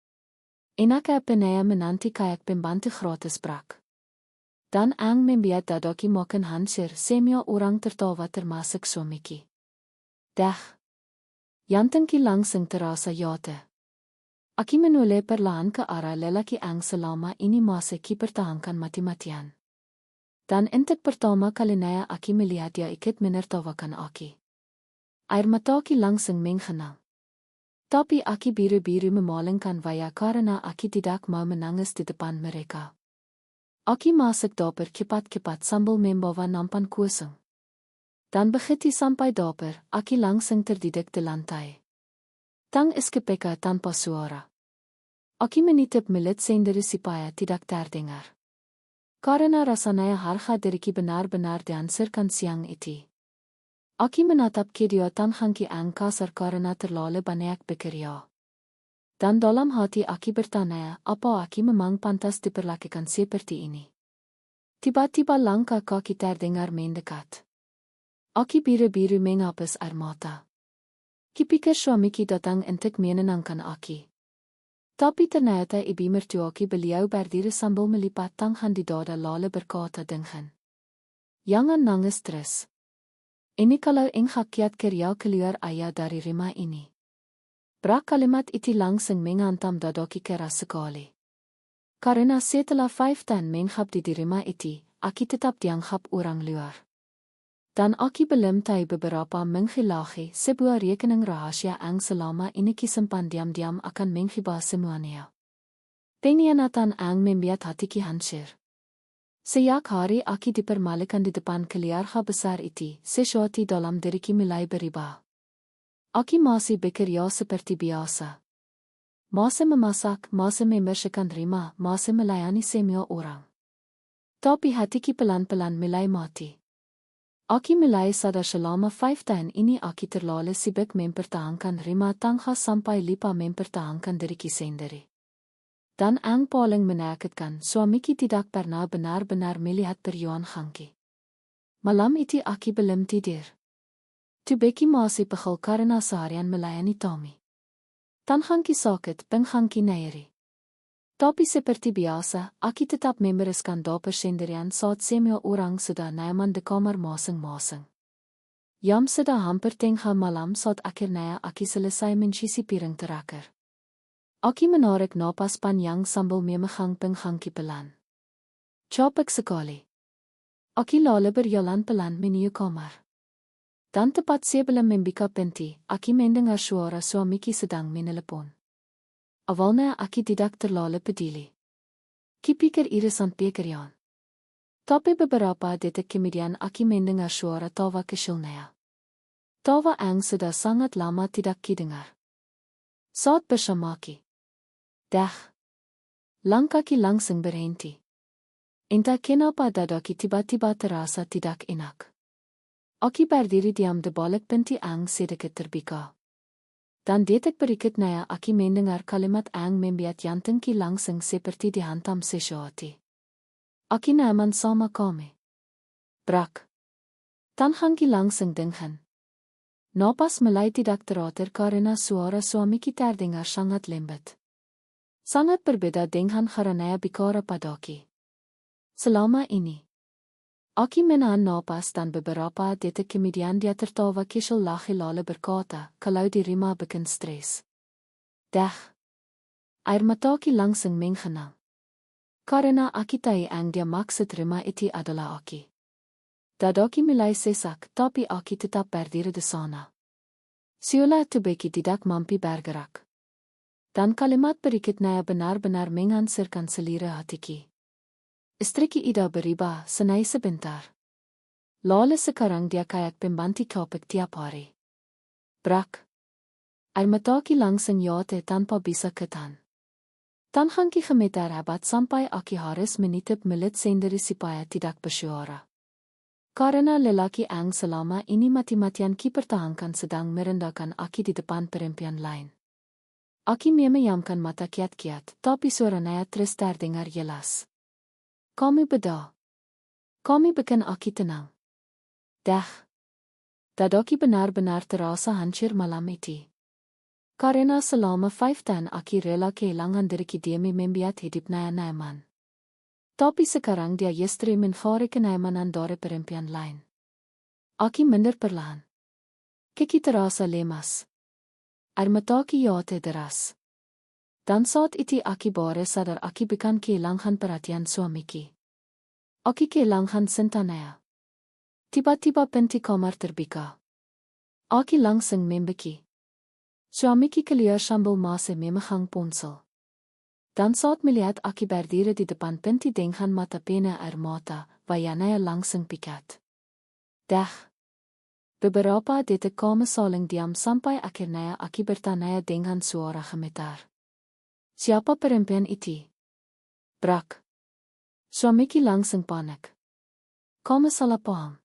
Enak penaya menanti kayak pembantu gratis brak. Dan ang membuat dadaki makin hancur semua orang tertawa termasuk suamiku. Dah. Jantungku langsung terasa yate. Aki menoleh perlahan ke arah lelaki ang selama ini masih pertahankan mati-matian. Dan untuk pertama kalinya aki melihat dia ikut menertawakan aki. Air mataku langsung menggenang. Tapi aki biru-biru memalingkan wajah karena aki tidak mau menangis di depan mereka. Aki masuk dapur cepat-cepat sambil membawa nampan kosong. Dan begitu sampai dapur, aki langsung terduduk di lantai. Tang is kepeka tanpa suara. Aki menitip mulut sendiri supaya tidak terdengar. Karena rasanya harga diriku benar-benar dihancurkan siang itu. Aki menatap kedua Hanki ang kasar karena terlalu banyak bekerja. Dan dalam hati aki bertanya, apa aki memang pantas diperlakukan seperti ini. Tiba-tiba langkah kaki terdengar mendekat. Aki biru-biru menghapus air mata. Kipikir suamiku datang untuk menenangkan aki. Tapi ternyata ibi mertuaki beliau berdiri sambil melipat tangan di dada lalu berkata dengan, "Jangan nangis terus. Ini kalau engkau kiat kerja keluar ayah dari rumah ini." Brak kalimat itu langsung menghantam dadaku keras sekali. Karena setelah 5 tahun menghap di rumah itu, aku tetap dianggap orang luar. Dan aku belum tahu beberapa menghilahi sebuah rekening rahasia yang selama ini kisimpan diam-diam akan menghibah semuanya. Pengkhianatan yang membuat hatiku hancur. Sejak hari aku dipermalukan di depan keluarga besar itu, sesuatu dalam diriku mulai berubah. Aku masih bekerja seperti biasa. Masih memasak, masih membersihkan rumah, masih melayani semua orang. Tapi hatiku pelan-pelan mulai mati. Aku mulai sadar selama 5 tahun ini aku terlalu sibuk mempertahankan rumah tangga sampai lupa mempertahankan diriku sendiri. Dan yang paling menakutkan, suamiku tidak pernah benar-benar melihat perjuanganku. Malam itu aku belum tidur. Tubuhku masih pegel karena seharian melayani Tommy. Tanganku sakit, pingganku nyeri. Tapi seperti biasa, aku tetap membereskan dapur sendirian saat semua orang sudah nyaman di kamar masing-masing. Jam sudah hampir tengah malam saat akhirnya aku selesai mencuci piring terakhir. Aku menarik napas panjang sambil memegang pinggangku pelan. Capek sekali. Aku lalu berjalan pelan menuju kamar. Dan tepat sebelum membuka pintu, aku mendengar suara suamiku sedang menelepon. Awalnya aku tidak terlalu peduli. Kupikir irisan pekerjaan. Tapi beberapa detik kemudian aku mendengar suara tawa kecilnya. Tawa yang sudah sangat lama tidak kudengar. Saat bersamaku. Dah. Langkahku langsung berhenti. Entah kenapa dadaku tiba-tiba terasa tidak enak. Aku berdiri diam di balik pintu yang sedikit terbuka. Dan detik berikutnya aku mendengar kalimat yang membuat jantungku langsung seperti dihantam sesuatu. Aku nyaman sama kamu. Brak. Tanganku langsung dingin. Napas mulai tidak teratur karena suara suamiku terdengar sangat lembut. Sangat berbeda dengan karena bicara padaku. Selama ini. Aku menahan napas dan beberapa detik kemudian dia tertawa kecil lalu berkata, "Kalau di rumah bikin stres." Dah. Air mataku langsung menggenang. Karena aku tahu yang dia maksud rumah itu adalah aku. Dadaku mulai sesak, tapi aku tetap berdiri di sana. Seolah tubuhku tidak mampu bergerak. Dan kalimat berikutnya benar-benar menghancurkan selera hatiku. Istriku Ida berubah, senai sebentar. Lalu sekarang dia kayak pembantu kapek tiap hari. Brak. Air mataku langsung jatuh tanpa bisa ketahan. Tanganku gemetar hebat sampai aku harus menutup mulut sendiri supaya tidak bersuara. Karena lelaki yang selama ini mati-matian kupertahankan sedang merendahkan aku di depan perempuan lain. Aku memejamkan mata kiat-kiat, tapi suaranya terus terdengar jelas. "Kamu beda. Kamu bikin aku tenang." Dah. Dadaku benar-benar terasa hancur malam itu. Karena selama 5 tahun aku rela kehilangan diriku demi membuat hidupnya nyaman. Tapi sekarang dia justru mencari kenyamanan dari perempuan lain. Aku minder perlahan. Kaki terasa lemas. Air mataku jatuh deras. Dan saat itu aku baru sadar aku bukan kehilangan perhatian suamiku. Aku kehilangan cintanya. Tiba-tiba pintu kamar terbuka. Aku langsung membeki. Suamiku keluar sambil masih memegang ponsel. Dan saat melihat aku berdiri di depan pintu dengan mata penuh air mata, wajahnya langsung pikat. Dah. Beberapa detik kami saling diam sampai akhirnya aku bertanya dengan suara gemetar. "Siapa perempuan itu?" Brak. Suamiku langsung panik. "Kamu salah paham."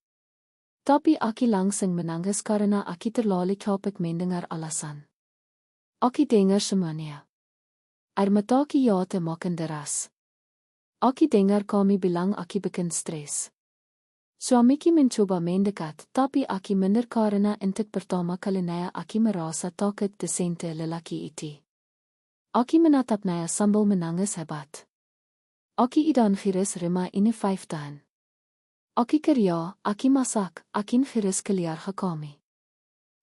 Tapi aku langsung menangis karena aku terlalu capek mendengar alasan. Aku dengar semuanya. Air mataku jatuh makin deras. Aku dengar kami bilang aku bikin stres. Suamiku mencoba mendekat, tapi aku minder karena untuk pertama kalinya aku merasa takut disente lelaki itu. Aki menatap naya sambal menangis hebat. Aki idan giris rima ini 5 tahun. Aki kerja, aki masak, akin giris keliar gekami.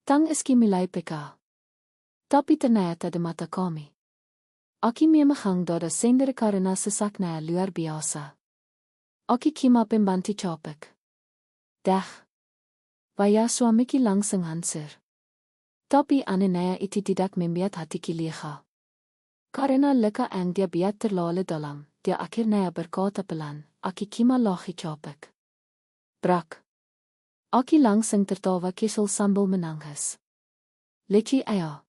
Tang iski milai peka. Tapi ternaya tada mata kami. Aki memegang doda sendiri karena sesak naya luar biasa. Aki kima pembanti copek. Dah. Waya suamiki langsung hansir. Tapi ane naya iti tidak membiat hatiki liha. Karena leka ang dia biat terlalu dalam, dia akhirnya berkata pelan, aki kima lahi copek. Brak. Aki langsung tertawa kesel sambal menangis. Leki ayah.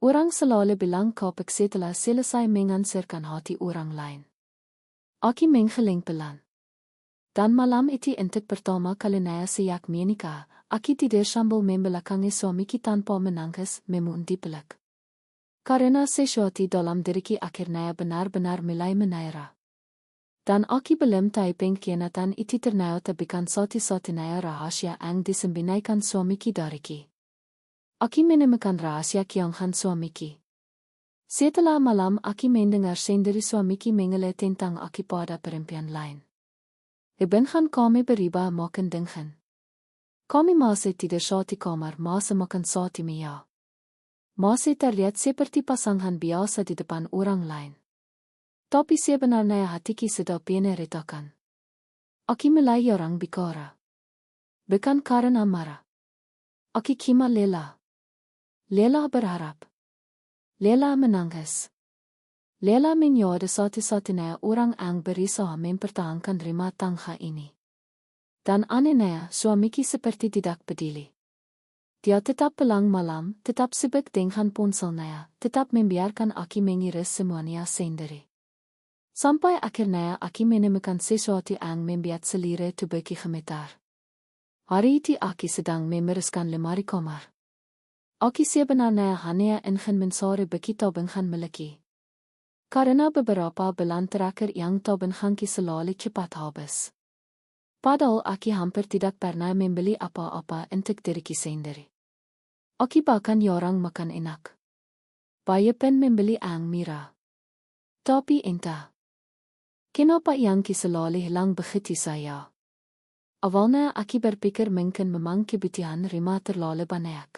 Orang selalu bilang copek setelah selesai mengansirkan hati orang lain. Aki mengeling pelan. Dan malam itu untuk pertama kali naya sejak menikah, aki tidak sambil membelakangi suamiki tanpa menangis memundi pelak. Karena sesuatu dalam diriku akhirnya benar-benar mulai menaira. Dan aki belum tahu pengkhianatan itu ternyata bukan satu-satunya rahasia yang disembunyikan suamiki dariku. Aki menemukan rahasia kiangan suamiki. Setelah malam aki mendengar sendiri suamiki mengelak tentang aki pada perempuan lain. Ik ben gaan kami beriba makan dingen. Kami masih tidak satu kamar masih makan satu meja. Masih terlihat seperti pasangan biasa di depan orang lain. Tapi sebenarnya hatiku sudah penuh retakan. Aki mulai orang bicara. Bukan karena marah. Aki kima lela. Lela berharap. Lela menangis. Lela menjadi satu-satunya orang yang berusaha mempertahankan rumah tangga ini. Dan anehnya suamiki seperti tidak peduli. Dia tetap pulang malam, tetap sibuk dengan ponselnya, tetap membiarkan aki mengiris semuanya sendiri. Sampai akhirnya aki menemukan sesuatu yang membuat selera tubuhku gemetar. Hari itu aki sedang membereskan lemari kamar. Aki sebenarnya hanya ingin mencari buku tabungan miliki. Karena beberapa bulan terakhir yang tabunganku selalu cepat habis. Padahal aki hampir tidak pernah membeli apa-apa untuk diriku sendiri. Aki bahkan jarang makan enak. Banyak pun membeli yang murah. Tapi entah. Kenapa yang selalu hilang begitu saya? Awalnya aki berpikir mungkin memang kebutuhan rumah terlalu banyak.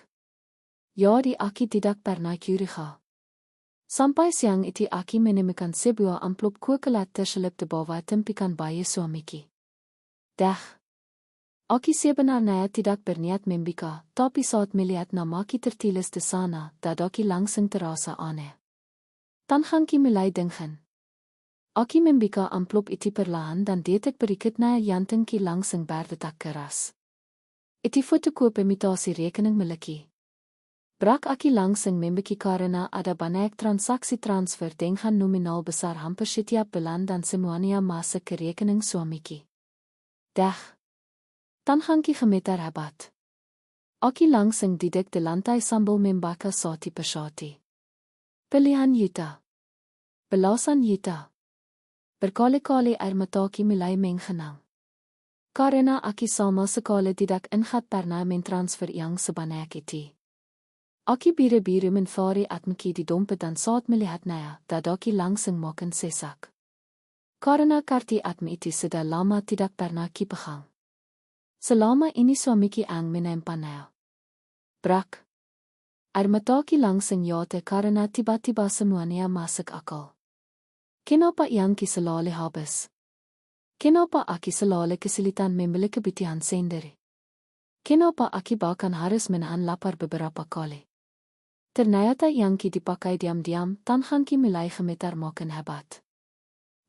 Jadi aki tidak pernah curiga. Sampai siang itu aki menemukan sebuah amplop coklat terselip di bawah tempikan bayi suamiki. Dah. Aki sebenarnya tidak berniat membuka, tapi saat melihat namaki tertulis di sana, dadaki langsung terasa aneh. Tanganku mulai dingin. Aki membuka amplop itu perlahan dan detik berikutnya jantungku langsung berdetak keras. Itu fotokopi imitasi rekening miliki. Brak aki langsung membuka karena ada banyak transaksi transfer dengan nominal besar hampir setiap bulan dan semuanya masuk ke rekening suamiki. Dah. Tanganku gemetar hebat. Aki langsung duduk di lantai sambil membaca satu persatu. Pilihan juta. Belasan juta. Berkali-kali air mataku mulai menggenang. Karena aki sama sekali tidak ingat pernah mentransfer yang sebanyak itu. Aki biru-biru menfari atmaki di dompet dan saat melihatnya, dadaki langsung makan sesak. Karena kartu atm itu sudah lama tidak pernah kipegang. Selama ini suamiki ang menyimpannya. Brak. Air mataku langsung jatuh karena tiba-tiba semuanya masuk akal. Kenapa yang selalu habis? Kenapa aki selalu kesulitan membeli kebutuhan sendiri? Kenapa aki bahkan harus menahan lapar beberapa kali? Ternyata yang dipakai diam-diam, tanganku mulai gemetar makin hebat.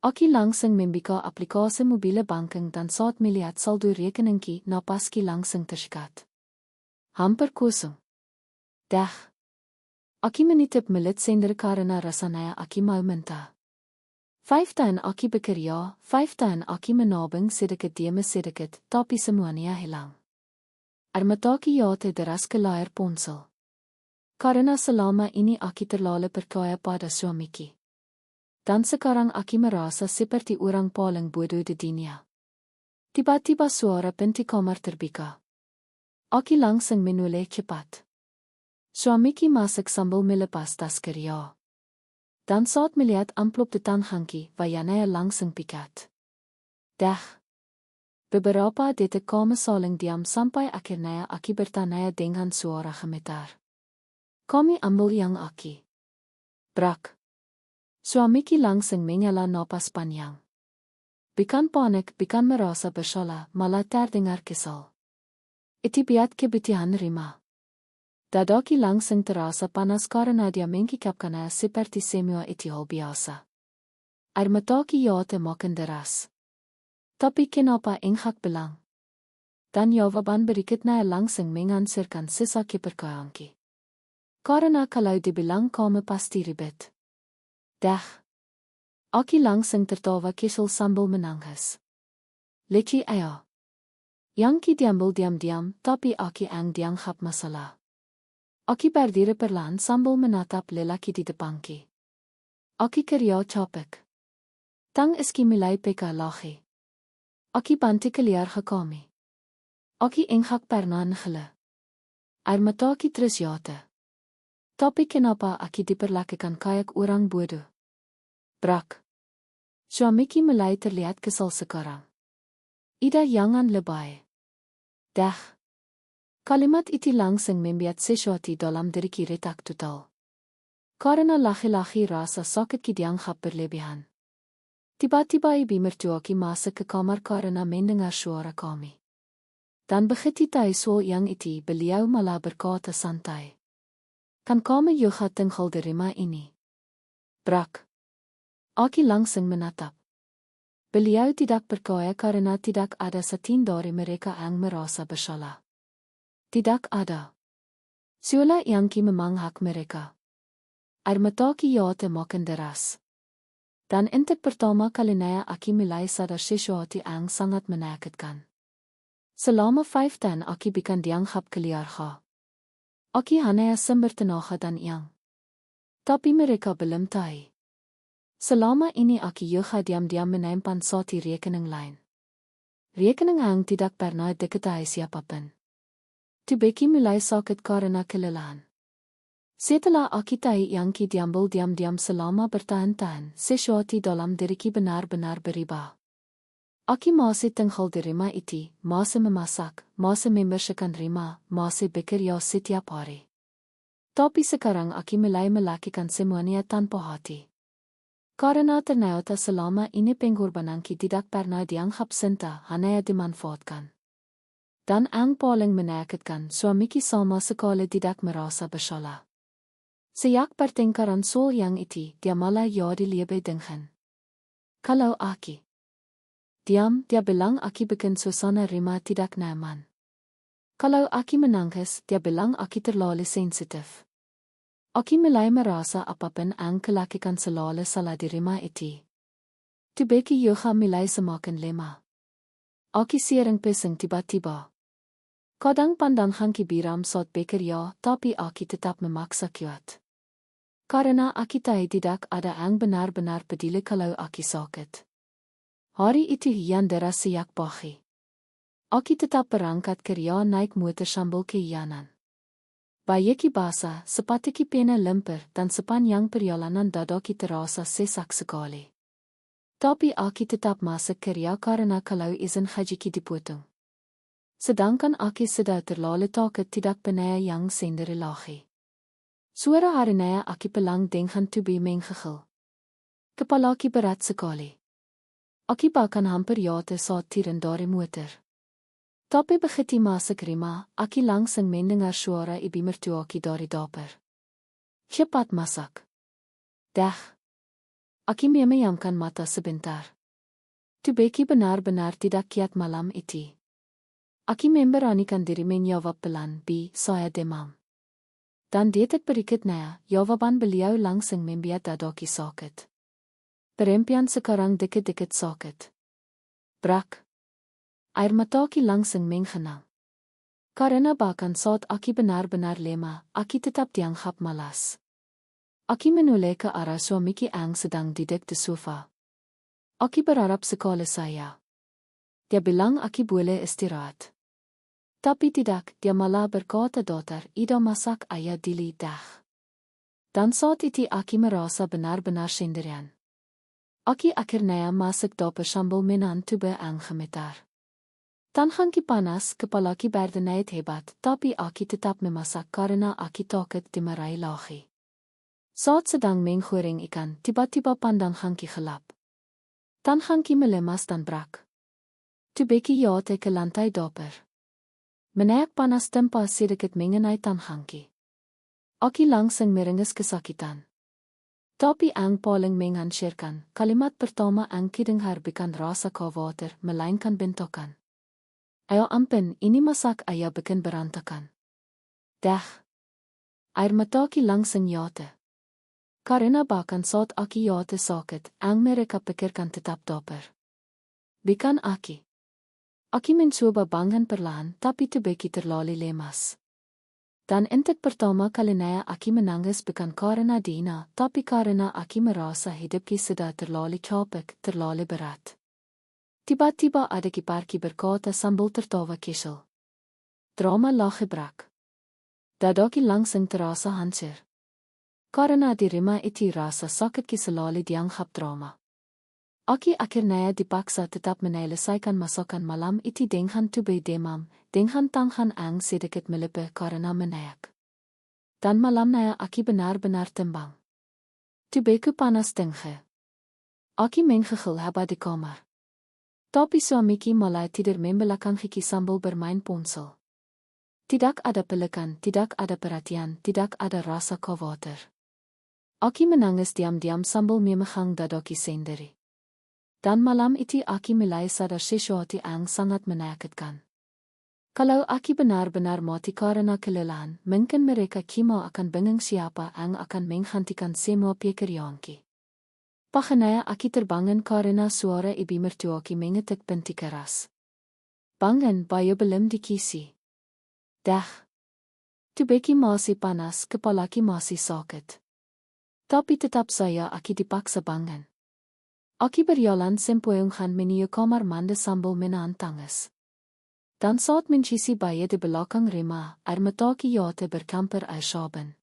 Aki langsung membuka aplikasi mobile banking dan saat melihat saldo rekeningku, napasku langsung tersekat. Hampir kosong. Dah. Aki menitip milit sender karena rasanya aki mau muntah. 5 tahun aki bekerja, 5 tahun aki menabung sedikit demi sedikit, tapi semuanya hilang. Air mataku jatuh deras ke layar ponsel. Karena selama ini aki terlalu percaya pada suamiki. Dan sekarang aki merasa seperti orang paling bodoh di dunia. Tiba-tiba suara pintu kamar terbuka. Aki langsung menoleh cepat. Suamiki masuk sambil melepas tas kerja. Dan saat melihat amplop de tanganki, wayanaya langsung pikat. Dah. Beberapa detik kami saling diam sampai akhirnya aki bertanya dengan suara gemetar. Kami ambil yang aki. Brak. Suamiki langsung menghela napas panjang. Bukan panik, bukan merasa bersalah, malah terdengar kesal. Itu biat kebetihan Rima. Dadaki langsung terasa panas karena dia mengkikapkannya seperti semua itu hal biasa. Air mataki jatuh makin deras. Tapi kenapa Enghak bilang? Dan jawaban berikutnya langsung mengansirkan sisa kepercayaanki. Karena kalau dibilang kamu pasti ribet. Dah. Aki langsung tertawa kesal sambil menangis. Leki ayo. Yangki diambil diam-diam, tapi Aki dianggap masalah. Aki berdiri perlahan sambil menatap lelaki di depanki. Aki kerja capek. Tang iski mulai peka lachi. Aki bantu keluar gekomen. Aki Enghak pernah gele. Air mataki terus jatuh. Tapi kenapa Aki diperlakukan kayak orang bodoh? Brak. Suamiki mulai terlihat kesal sekarang. Ida jangan lebay. Dah. Kalimat itu langsung membuat sesuatu dalam diriku retak total. Karena laki-laki rasa sakit dianggap berlebihan. Tiba-tiba ibu mertuaki masuk ke kamar karena mendengar suara kami. Dan begitu tahu yang itu, beliau malah berkata santai. Kan kami juga tinggal di rumah ini? Brak. Aki langsung menatap. Beliau tidak percaya karena tidak ada setin dari mereka yang merasa bersalah. Tidak ada. Seolah Yangki memang hak mereka. Air mataki jatuh makin deras. Dan untuk pertama kalinya Aki mulai sadar sesuatu yang sangat menakutkan. Selama 5 tahun Aki bukan dianggap keluarga. Aki hanya sumber tenaga dan yang. Tapi mereka belum tahu. Selama ini Aki juga diam-diam menyimpan satu rekening lain. Rekening yang tidak pernah diketahui siapapun. Tubeki mulai sakit karena kelelahan. Setelah Aki tahu Yangki diambil diam-diam selama bertahun-tahun, sesuatu dalam diriku benar-benar berubah. Aki masih tinggal di rumah itu, masih memasak, masih membersihkan rumah, masih bekerja setiap hari. Tapi sekarang Aki mulai melakukan semuanya tanpa hati. Karena ternyata selama ini pengorbananku tidak pernah dianggap senta, hanya dimanfaatkan. Dan yang paling menakutkan, suamiku sama sekali tidak merasa bersalah. Sejak pertengkaran soal yang itu, dia malah jadi lebih dingin. Kalau Aki diam, dia bilang Aki bikin suasana rumah tidak nyaman. Kalau Aki menangis, dia bilang Aki terlalu sensitif. Aki mulai merasa apapun yang kelakukan selalu salah di rumah itu. Tubeki juga mulai semakin lemah. Aki sering pesing tiba-tiba. Kadang pandangan biram saat bekerja, tapi Aki tetap memaksa kuat. Karena Aki tahu tidak ada yang benar-benar peduli kalau Aki sakit. Hari itu hujan deras sejak pagi. Aki tetap berangkat kerja naik motor sambil kehujanan. Bajuku basah, sepatuku pena lemper dan sepanjang perjalanan dadaki terasa sesak sekali. Tapi Aki tetap masuk kerja karena kalau izin hajiku dipotong. Sedangkan Aki sudah terlalu takut tidak pernah yang sendiri lagi. Suara harinya Aki pelang dengan tubuh menggigil. Kepalaku berat sekali. Aki bahkan hampir jatuh saat turun dari motor. Tapi begitu masuk rumah, Aki langsung mendengar suara ibu mertuaku dari dapur. Cepat masak. Dah. Aki memejamkan mata sebentar. Tubuhku benar-benar tidak kiat malam itu. Aki memberanikan diri menjawab pelan, "Bi, saya demam." Dan detik berikutnya, jawaban beliau langsung membuat dadaku sakit. Perempuan sekarang dikit-dikit sakit. Brak. Air mataku langsung menggenang. Karena bahkan saat Aki benar-benar lemah, Aki tetap dianggap malas. Aki menoleh ke arah suamiku yang sedang duduk di sofa. Aki berharap sekali saya. Dia bilang Aki boleh istirahat. Tapi tidak, dia malah berkata datar, "Ida masak ayah dili dah." Dan saat iti aki merasa benar-benar sendirian. Aki akhirnya masuk dapur sambil menan tube gemetar. Tanganki panas, kepalaki berdenait hebat, tapi aki tetap memasak karena aki takut dimarahi lagi. Saat sedang menggoreng ikan, tiba-tiba pandang Hanki gelap. Tanganki melemas dan brak. Tubeki jatuh ke lantai dapur. Menaik panas tempa sedikit mengenai tanganki. Aki langsung meringis kesakitan. Tapi ang paling menghancurkan, kalimat pertama ang kidengar bukan rasa khawatir, melainkan bentokan. Ayo ampun, ini masak ayah bikin berantakan. Dah. Air mataki langsung jatuh. Karena bahkan saat aki jatuh sakit, ang mereka pikirkan tetap dapur. Bukan aki. Aki mencoba bangun perlahan, tapi tubeki terlalu lemas. Dan untuk pertama kalinya aki menangis bukan karena Dina, tapi karena aki merasa hidupki sudah terlalu capek, terlalu berat. Tiba-tiba ada kiparki berkata sambil tertawa kesel. Drama lache brak. Dadaki langsung terasa hancur. Karena dirima iti rasa sakitki selalu dianggap drama. Aki akhirnya dipaksa tetap menyelesaikan masakan malam iti dengan tubuh demam, dengan tangan ang sedikit melepuh karena menaik. Dan malamnya aki benar-benar tembang. Tubuhku panas tinggi. Aki menggigil haba di kamar. Tapi suamiki mulai tidur membelakangi sambil bermain ponsel. Tidak ada pelukan, tidak ada perhatian, tidak ada rasa khawatir. Aki menangis diam-diam sambil memegang dadaki sendiri. Dan malam itu aki mulai sadar sesuatu yang sangat menyakitkan. Kalau aki benar-benar mati karena kelelahan, mungkin mereka kima akan bingung siapa yang akan menghentikan semua pekerjaanki. Pagenaya aki terbangun karena suara ibu mertuaki mengetuk pintu keras. Bangun, bayu belum dikisi. Dah. Tubeki masih panas, kepalaki masih sakit. Tapi tetap saya aki dipaksa bangun. Aki berjalan sempoyongan menuju kamar mandi sambil menahan tangis. Dan saat mencisi bayi di belakang rumah, air mataki jatuh bercampur air sabun.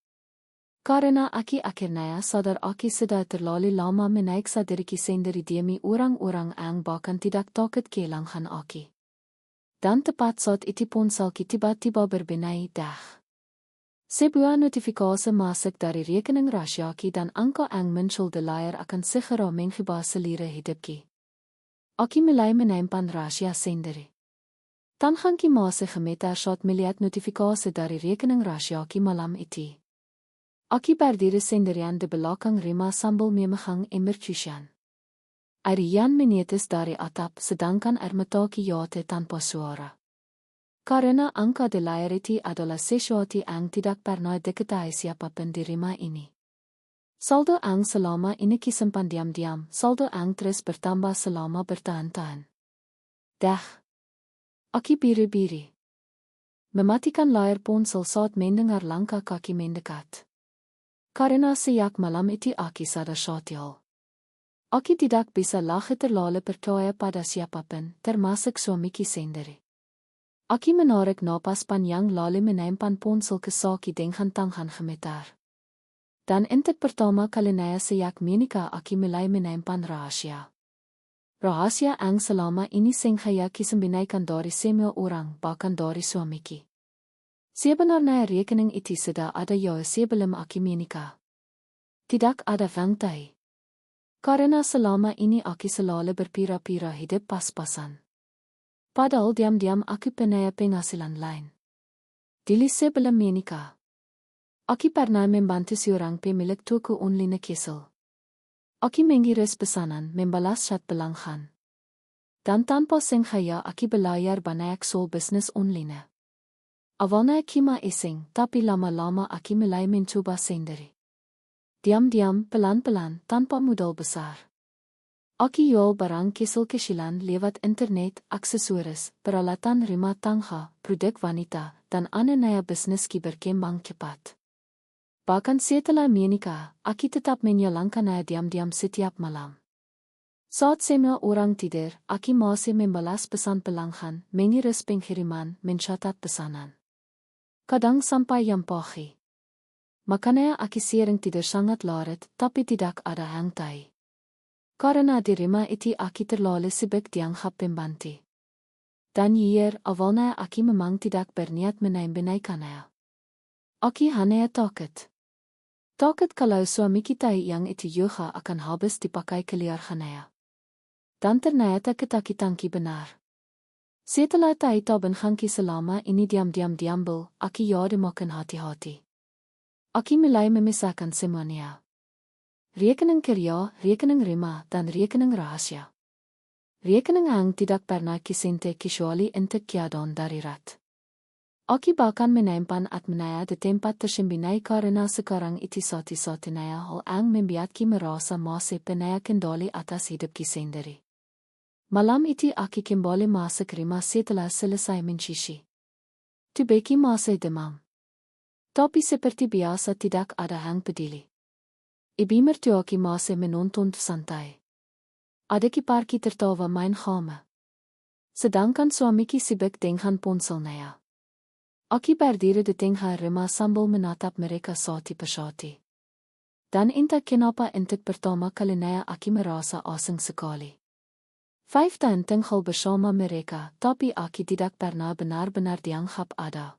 Karena aki akhirnya sadar aki sudah terlalu lama menaiksa diriku sendiri demi orang-orang yang bahkan tidak takut kehilangan aki. Dan tepat saat itu ponselki tiba-tiba berbunyi dah. Sebuah notifikasi masuk dari rekening rahasia-ki dan angka yang muncul di layar akan segera mengubah selera hidupki. Aki mulai menyimpan rahasia sendiri. Tanganki masih gemetar saat melihat notifikasi dari rekening rahasia-ki malam itu. Aki berdiri sendirian di belakang rumah sambil memegang ember cucian. Air yang menetes dari atap sedangkan air mataki jatuh tanpa suara. Karena angka di layar itu adalah sesuatu yang tidak pernah diketahui siapapun di rumah ini. Saldo yang selama ini disimpan diam-diam, saldo yang terus bertambah selama bertahun-tahun. Dah. Aki biri-biri. Mematikan layar ponsel saat mendengar langkah kaki mendekat. Karena sejak malam itu aki sadar syatial. Aki tidak bisa lagi terlalu percaya pada siapapun, termasuk suamiki sendiri. Aki menarik napas panjang lalu menyimpan ponsel ke saki dengan tangan gemetar. Dan untuk pertama kalinya sejak menikah aki mulai menyimpan rahasia. Rahasia yang selama ini sengaja disembunyikan dari semua orang, bahkan dari suamiki. Sebenarnya rekening itu sudah ada jauh sebelum aki menikah. Tidak ada fangtai. Karena selama ini aki selalu berpira-pira hidup pas-pasan. Padahal diam-diam aki punya penghasilan lain. Dili sebelum menikah. Aki pernah membantu seorang pemilik toko online kesel. Aki mengiris pesanan, membalas chat pelanggan. Dan tanpa sengaja aki belayar banyak soal bisnis online. Awalnya kima iseng, tapi lama-lama aki mulai mencoba sendiri. Diam-diam, pelan-pelan, tanpa modal besar. Aki jual barang kecil-kecilan lewat internet, aksesoris, peralatan rumah tangga, produk wanita, dan aneh bisnis berkembang cepat. Bahkan setelah menikah, aki tetap menjalankannya diam-diam setiap malam. Saat semua orang tidur, aki masih membalas pesan pelanggan, mengiris pengiriman, mencatat pesanan. Kadang sampai jam pagi. Makanya aki sering tidak sangat laret, tapi tidak ada hangtai. Karena dirima iti aki terlalu sibuk dianggap pembantu. Dan hier, awalnya aki memang tidak berniat menaikannya. Aki hanya takut. Takut kalau suami kita yang itu juga akan habis dipakai keliarkannya. Dan ternyata ketakitanki benar. Setelah tahu benhangki selama ini diam-diam diambil, aki jade makan hati-hati. Aki mulai memisahkan semuanya. Rekening kerja, rekening rima, dan rekening rahasia. Rekening hang tidak pernah kisente kecuali untuk keadaan darurat. Aki bahkan menyimpan atmenaya di tempat tersembunyi karena sekarang itu satu-satunya hal yang membuatki merasa masih punya kendali atas hidupki sendiri. Malam itu aki kembali masuk rumah setelah selesai mencuci. Tubeki masih demam. Tapi seperti biasa tidak ada yang peduli. Ibu mertuaki masih menonton santai. Adikku pergi tertawa main game. Sedangkan suamiku sibuk dengan ponselnya. Aki berdiri di tengah rumah sambil menatap mereka satu persatu. Dan entah kenapa untuk pertama kalinya aki merasa asing sekali. 5 tahun tinggal bersama mereka, tapi aki tidak pernah benar-benar dianggap ada.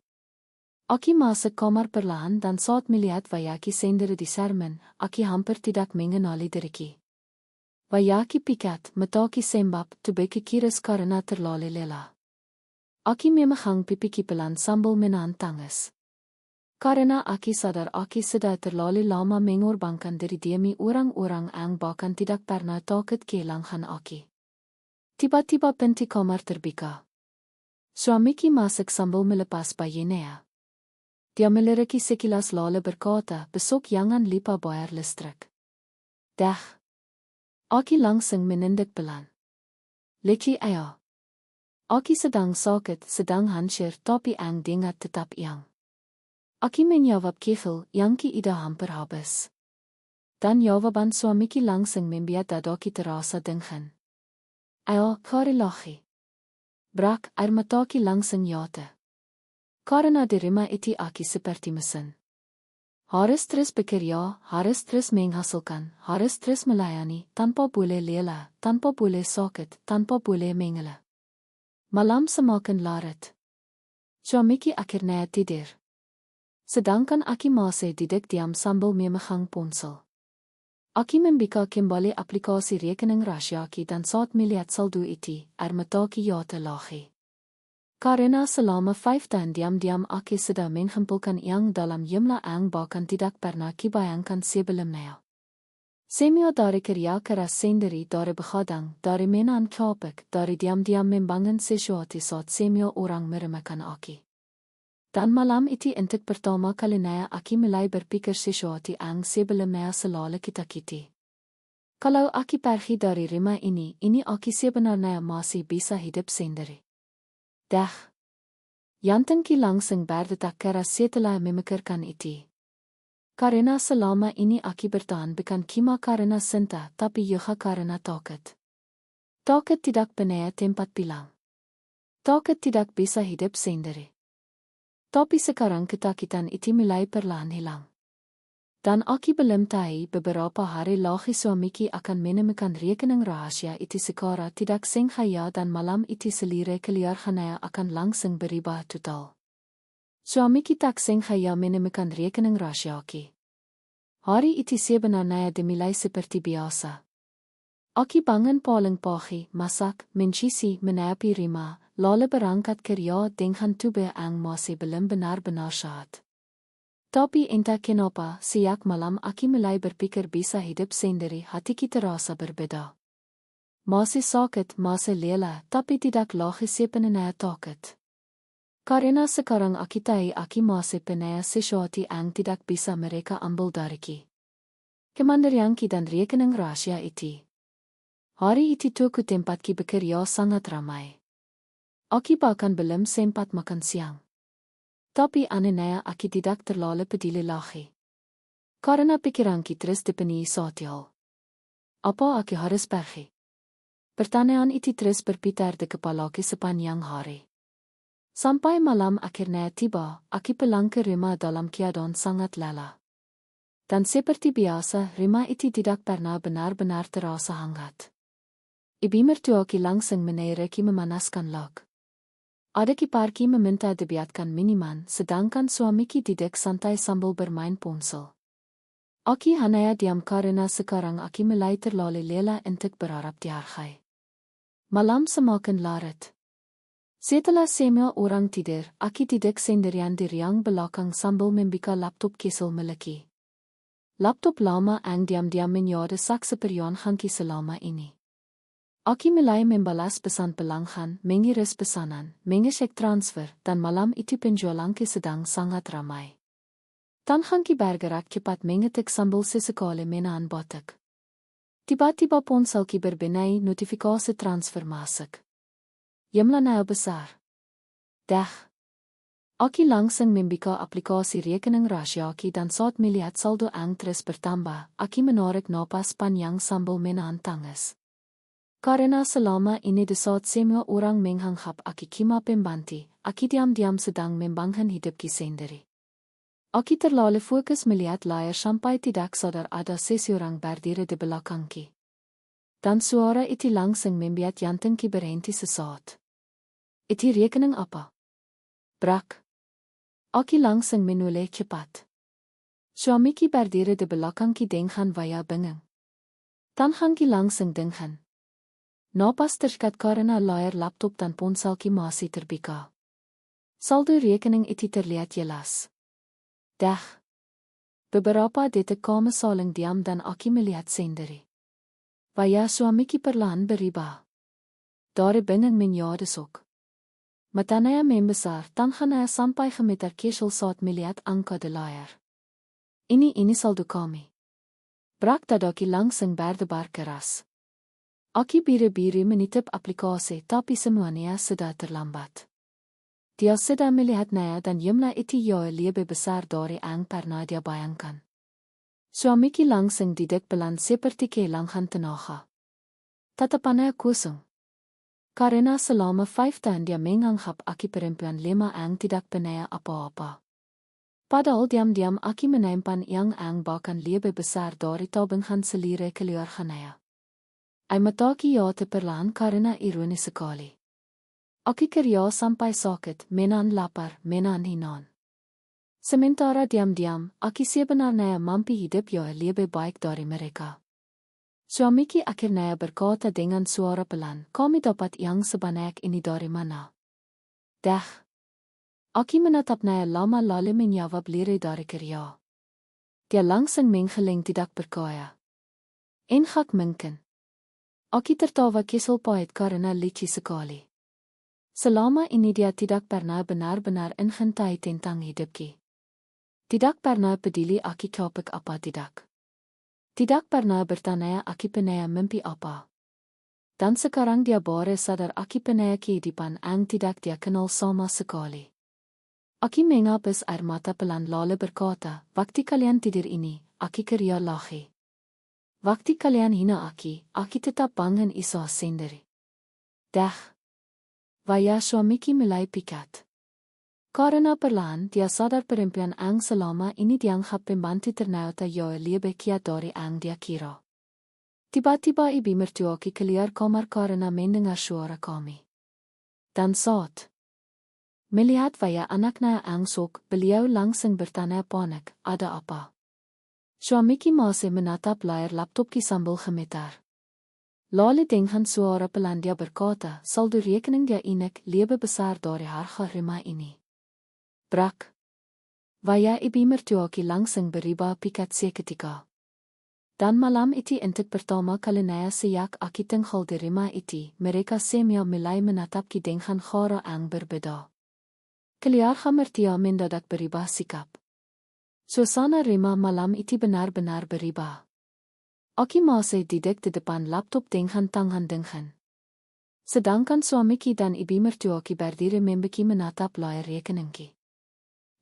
Aki masuk kamar perlahan dan saat melihat Wayaki sendiri di cermin, aki hampir tidak mengenali dirinya. Wayaki pikat, metaki sembab, tubeki kiris karena terlalu lelah. Aki memegang pipi pelan sambil menahan tangis. Karena aki sadar aki sudah terlalu lama mengorbankan diri demi orang-orang yang bahkan tidak pernah takut kehilangan aki. Tiba-tiba pintu kamar terbuka. Suamiku masuk sambil melepas bajunya. Dia meliriki sekilas lalu berkata, besok jangan lupa bayar listrik. Dah. Aki langsung menunduk pelan. Leki ayah. Aki sedang sakit, sedang hancur, tapi ang dengar tetap yang. Aki menjawab kecil, yang ki ida hampir habis. Dan jawaban suamiku langsung membuat dadaki terasa dingin. Ayah, kari lachi. Brak, air mataki langsung jatuh. Karena di rumah itu aki seperti mesin. Harus terus bekerja, harus terus menghasilkan, harus terus melayani, tanpa boleh lelah, tanpa boleh sakit, tanpa boleh mengelah. Malam semakin larut. Suamiku akhirnya tidur. Sedangkan aki masih duduk diam sambil memegang ponsel. Aki membuka kembali aplikasi rekening rahasia dan saat melihat saldo itu, air mataki jatuh lagi. Karena selama 5 tahun diam-diam aki sudah mengumpulkan yang dalam jumlah yang bahkan tidak pernah dibayangkan sebelumnya. Semua dari kerja keras sendiri, dari begadang, dari menahan capek, dari diam-diam membangun sesuatu saat semua orang meremehkan aki. Dan malam itu untuk pertama kalinya aki mulai berpikir sesuatu yang sebelumnya selalu kita kiti. Kalau aki pergi dari rumah ini aki sebenarnya masih bisa hidup sendiri. Dah. Jantungku langsung berdetak keras setelah memikirkan itu. Karena selama ini aki bertahan bukan cuma karena cinta, tapi juga karena takut. Takut tidak punya tempat pulang. Takut tidak bisa hidup sendiri. Tapi sekarang ketakutan itu mulai perlahan hilang. Dan aki belum tahu beberapa hari lagi suamiku akan menemukan rekening rahasia itu secara tidak sengaja dan malam itu seluruh keliarkannya akan langsung berubah total. Suamiku tak sengaja menemukan rekening rahasia aki. Hari itu sebenarnya dimulai seperti biasa. Aki bangun paling pagi, masak, mencuci, menyapu rumah, lalu berangkat kerja dengan tubuh yang masih belum benar-benar sehat. Tapi entah kenapa, sejak malam aki mulai berpikir bisa hidup sendiri, hatiku terasa berbeda. Masih sakit, masih lelah, tapi tidak lagi sepenuhnya takut. Karena sekarang aki tahu aki masih punya sesuatu yang tidak bisa mereka ambil dariku. Kemandirianku dan rekening rahasia itu. Hari itu toko tempatku bekerja sangat ramai. Aki bahkan belum sempat makan siang. Tapi anehnya aki tidak terlalu peduli lagi. Karena pikiranku terus dipenuhi satu. Apa aki harus pergi? Pertanyaan itu terus berputar di kepalaku sepanjang hari. Sampai malam akhirnya tiba, aki pulang ke rumah dalam keadaan sangat lelah. Dan seperti biasa, Rima itu tidak pernah benar-benar terasa hangat. Ibi mertua ki langsung menaiki memanaskan log. Adik iparki meminta dibiarkan minuman, sedangkan suamiki Didik santai sambil bermain ponsel. Aki Hanaya diam karena sekarang aki mulai terlalu lelah untuk berharap dihargai. Malam semakin larut. Setelah semua orang tidur, aki Didik sendirian di ruang belakang sambil membuka laptop kesel miliki. Laptop lama ang diam-diam menyode sak seperian hanki selama ini. Aki mulai membalas pesan pelanggan, mengiris pesanan, mengecek transfer, dan malam itu penjualan sedang sangat ramai. Tan hanki bergerak cepat mengetik sambil sesekali menaan botak. Tiba-tiba ponselki berbunyi notifikasi transfer masuk. Jumlahnya besar. Dah. Aki langsung membuka aplikasi rekening Rasyaki dan saat melihat saldo ang terus bertambah, aki menarik napas panjang sambil menahan tangis. Karena selama ini di saat semua orang menganggap aki kima pembantu, aki diam-diam sedang membangun hidupki sendiri. Aki terlalu fokus melihat layar sampai tidak sadar ada seseorang berdiri di belakangki. Dan suara itu langsung membuat jantungki berhenti sesaat. Itu rekening apa? Brak. Aki langsung menoleh cepat. Suamiki berdiri di belakangki dengan vaya bingung. Dan hanki langsung dengan. Napas terdekat karena layar laptop dan ponselki masih terbuka. Saldo rekening itu terlihat jelas. Dah. Beberapa detik kami saling diam dan aki melihat sendiri. Vaya suamiki perlahan berubah. Dari bingung menyade sok. Matanya membesar, tangannya sampai gemeter kesel saat melihat angka di layar. Ini saldo kami. Brak dadaki langsung berdebar keras. Aki biru-biru menitip aplikasi tapi semuanya sudah terlambat. Dia sudah melihatnya dan jumlah itu jauh lebih besar dari yang pernah dia bayangkan. Suamiki langsung Didik pelan seperti kehilangan tenaga. Tatapannya kosong. Karena selama 5 tahun dia menganggap aki perempuan lima yang tidak punya apa-apa. Padahal diam-diam aki menyimpan yang bahkan lebih besar dari tabungan selire keluarganya. Hij mataki ja te perlaan karena ironis sekali. Aki kerja sampai sakit, menan lapar, menan hinan. Sementara diam-diam, aki sebenarnya mampu hidup ya lebih baik dari mereka. Suamiki akhirnya berkata dengan suara pelan, kami dapat yang sebanyak ini dari mana? Dah. Aki menatapnya lama lalu menjawab lirih dari kerja. Dia langsung menggeleng tidak berkaya. Enggak mungkin. Aki tertawa kesel pahit karena licik sekali. Selama ini dia tidak pernah benar-benar mencintai tentang hidupki. Tidak pernah peduli aki topik apa tidak. Tidak pernah bertanya aki punya mimpi apa. Dan sekarang dia baru sadar aki punya kehidupan yang tidak dia kenal sama sekali. Aki menghapus air mata pelan lalu berkata, waktu kalian tidur ini, aki kerja lagi. Waktu kalian hina aki tetap bangun isa sendiri. Dah. Vaya suamiki mulai pikat. Karena perlahan dia sadar perempuan yang selama ini dianggap pembantu ternyata jauh lebih kiat dari yang dia kira. Tiba-tiba ibu mertuaki keluar kamar karena mendengar suara kami. Dan saat melihat vaya anaknya yang sok, beliau langsung bertanya panik, ada apa? Suamiki masih menatap layar laptopki sambil gemetar. Lalu dengan suara pelan dia berkata, saldo rekening dia inek lebih besar dari harga Rima ini. Brak. Vaya ibu mertuaki langsung berubah pikat seketika. Dan malam itu untuk pertama kalinya sejak aki tinggal di Rima itu, mereka semua mulai menatapki dengan cara yang berbeda. Keluarga mertua mendadak berubah sikap. Suasana Rima malam itu benar-benar berubah. Aki masih duduk di depan laptop dengan tangan dingin. Sedangkan suamiki dan ibu mertuaki berdiri membeki menatap layar rekeningki.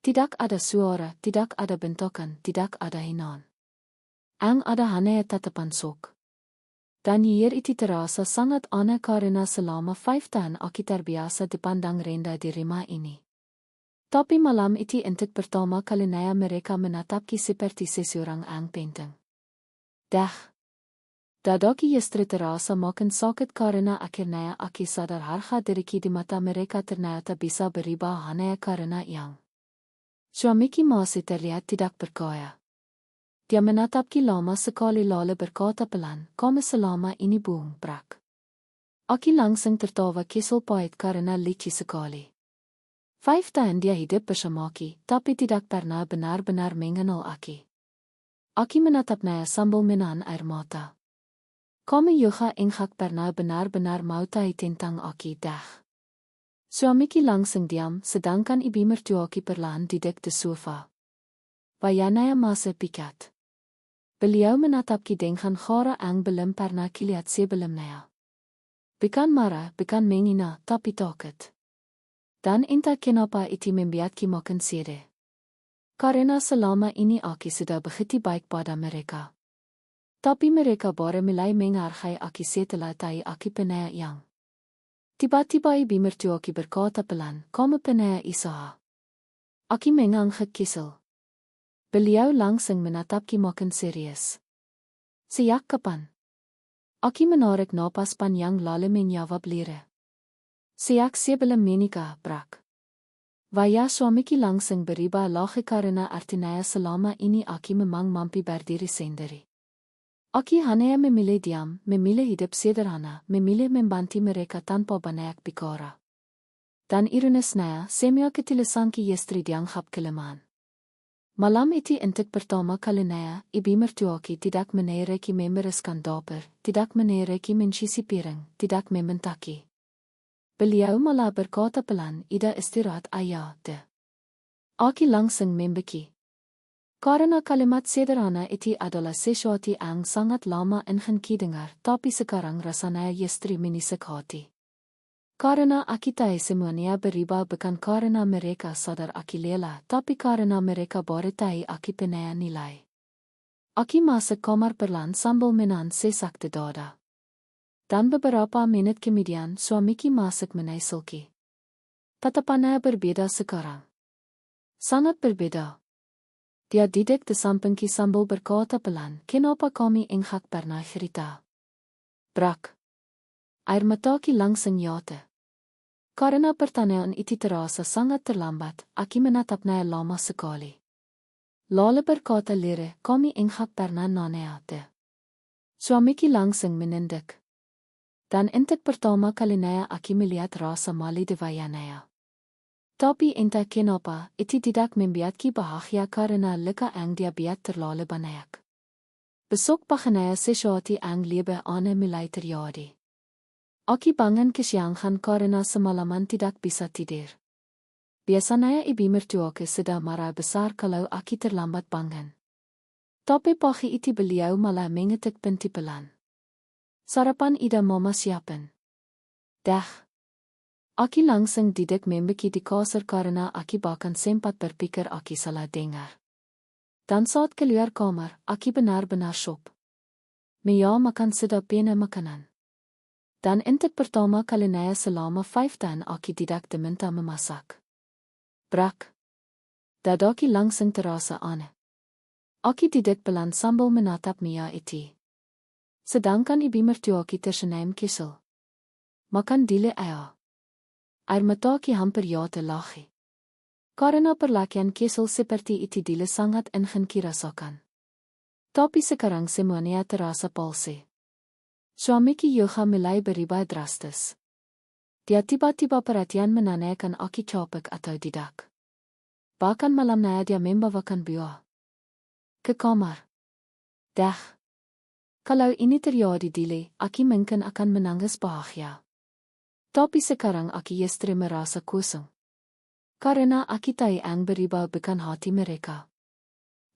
Tidak ada suara, tidak ada bentukan, tidak ada hinan. Ang ada hanya tatapan sok. Dan hier itu terasa sangat aneh karena selama 5 tahun aki terbiasa dipandang rendah di Rima ini. Tapi malam iti intik pertama kalinaya mereka menatapki seperti seseorang ang penting. Dah. Dadoki yestri terasa makin sakit karena akhirnya aki sadar harga diriku di mata mereka ternyata bisa berubah hanya karena yang. Suamiki masih terlihat tidak bergaya. Dia menatapki lama sekali lalu berkata pelan, "Kamu selama ini bohong, Brak." Aki langsung tertawa kesal pahit karena licik sekali. 5 tahun dia hidup bersama Aki, tapi tidak pernah benar-benar mengenal Aki. Aki menatapnya sambil menahan air mata. Kamu juga enggak pernah benar-benar mau tahu tentang Aki, dah. Suamiki langsung diam, sedangkan ibu mertua Aki perlahan duduk di sofa. Wayanaya masih pikat. Beliau menatapki dengan cara yang belum pernah kilihat sebelumnya. Bukan marah, bukan menghina, tapi takut. Dan entah kenapa itu membuatku makin sedih. Karena selama ini Aki sudah begitu baik pada mereka. Tapi mereka baru mulai menghargai Aki setelah tahu Aki penyayang. Tiba-tiba ibu mertua Aki berkata pelan, "Kamu penyayang usaha." Aki mengangguk kesal. Beliau langsung menatapki makin serius. "Sejak kapan?" Aki menarik napas panjang lalu menjawab lirih. "Sejak sebelum menikah, Brak." Wajah suamiki langsung berubah lahi karena artinya selama ini Aki memang mampu berdiri sendiri. Aki hanya memilih diam, memilih hidup sederhana, memilih membantu mereka tanpa banyak bicara. Dan ironisnya, semua ketulusanki yestri dianggap kelemahan. Malam itu untuk pertama kalinya, ibu mertua Aki tidak menereki membereskan dapur, tidak menereki mencuci piring, tidak membentaki. Beliau malah berkata pelan, "Ida istirahat ayah, deh." Aki langsung membeki. Karena kalimat sederhana itu adalah sesuatu yang sangat lama ingin didengar, tapi sekarang rasanya yestri menisik hati. Karena Aki tahu semuanya berubah bukan karena mereka sadar Aki lelah, tapi karena mereka baru tahu Aki punya nilai. Aki masuk kamar perlahan sambil menahan sesak di dada. Dan beberapa menit kemudian suamiki masuk menaiselki. Tatapannya berbeda sekarang. Sangat berbeda. Dia duduk di sampingki sambil berkata pelan, "Kenapa kami enggak pernah cerita?" Brak. Air mataku langsung jatuh. Karena pertanyaan itu terasa sangat terlambat, Aki menatapnya lama sekali. Lalu berkata lirih, "Kami enggak pernah nanya, deh." Suamiki langsung menunduk. Dan untuk pertama kalinya Aki melihat rasa malu di wajahnya. Tapi entah kenapa, itu tidak membuatku bahagia karena luka yang dia buat terlalu banyak. Besok paginya sesuatu yang lebih aneh mulai terjadi. Aki bangun kesiangan karena semalaman tidak bisa tidur. Biasanya ibu mertuaku sudah marah besar kalau Aki terlambat bangun. Tapi pagi itu beliau malah mengetuk pintu pelan. "Sarapan Ida mama siapin." Dah. Aki langsung duduk membeki di kasur karena Aki bahkan sempat berpikir Aki salah dengar. Dan saat keluar kamar, Aki benar-benar shock. Mia makan sudah pena makanan. Dan untuk pertama kalinya selama 5 tahun Aki tidak diminta memasak. Brak. Dadaki langsung terasa aneh. Aki duduk pelan sambil menatap Mia itu. Sedangkan ibu mertua Aki tersenyum kesal. "Makan dile ayah." Air mataku hampir jatuh lahi. Karena perlakuan kesal seperti itu dile sangat ingin kirasakan. Tapi sekarang semuanya terasa palsu. Suamiki juga mulai berubah drastis. Dia tiba-tiba perhatian menanyakan Aki capek atau tidak. Bahkan malamnya dia membawakan buah ke kamar. Dah. Kalau ini terjadi dile, Aki mungkin akan menangis bahagia. Tapi sekarang Aki yestri merasa kosong. Karena Aki tahu yang berubah bukan hati mereka.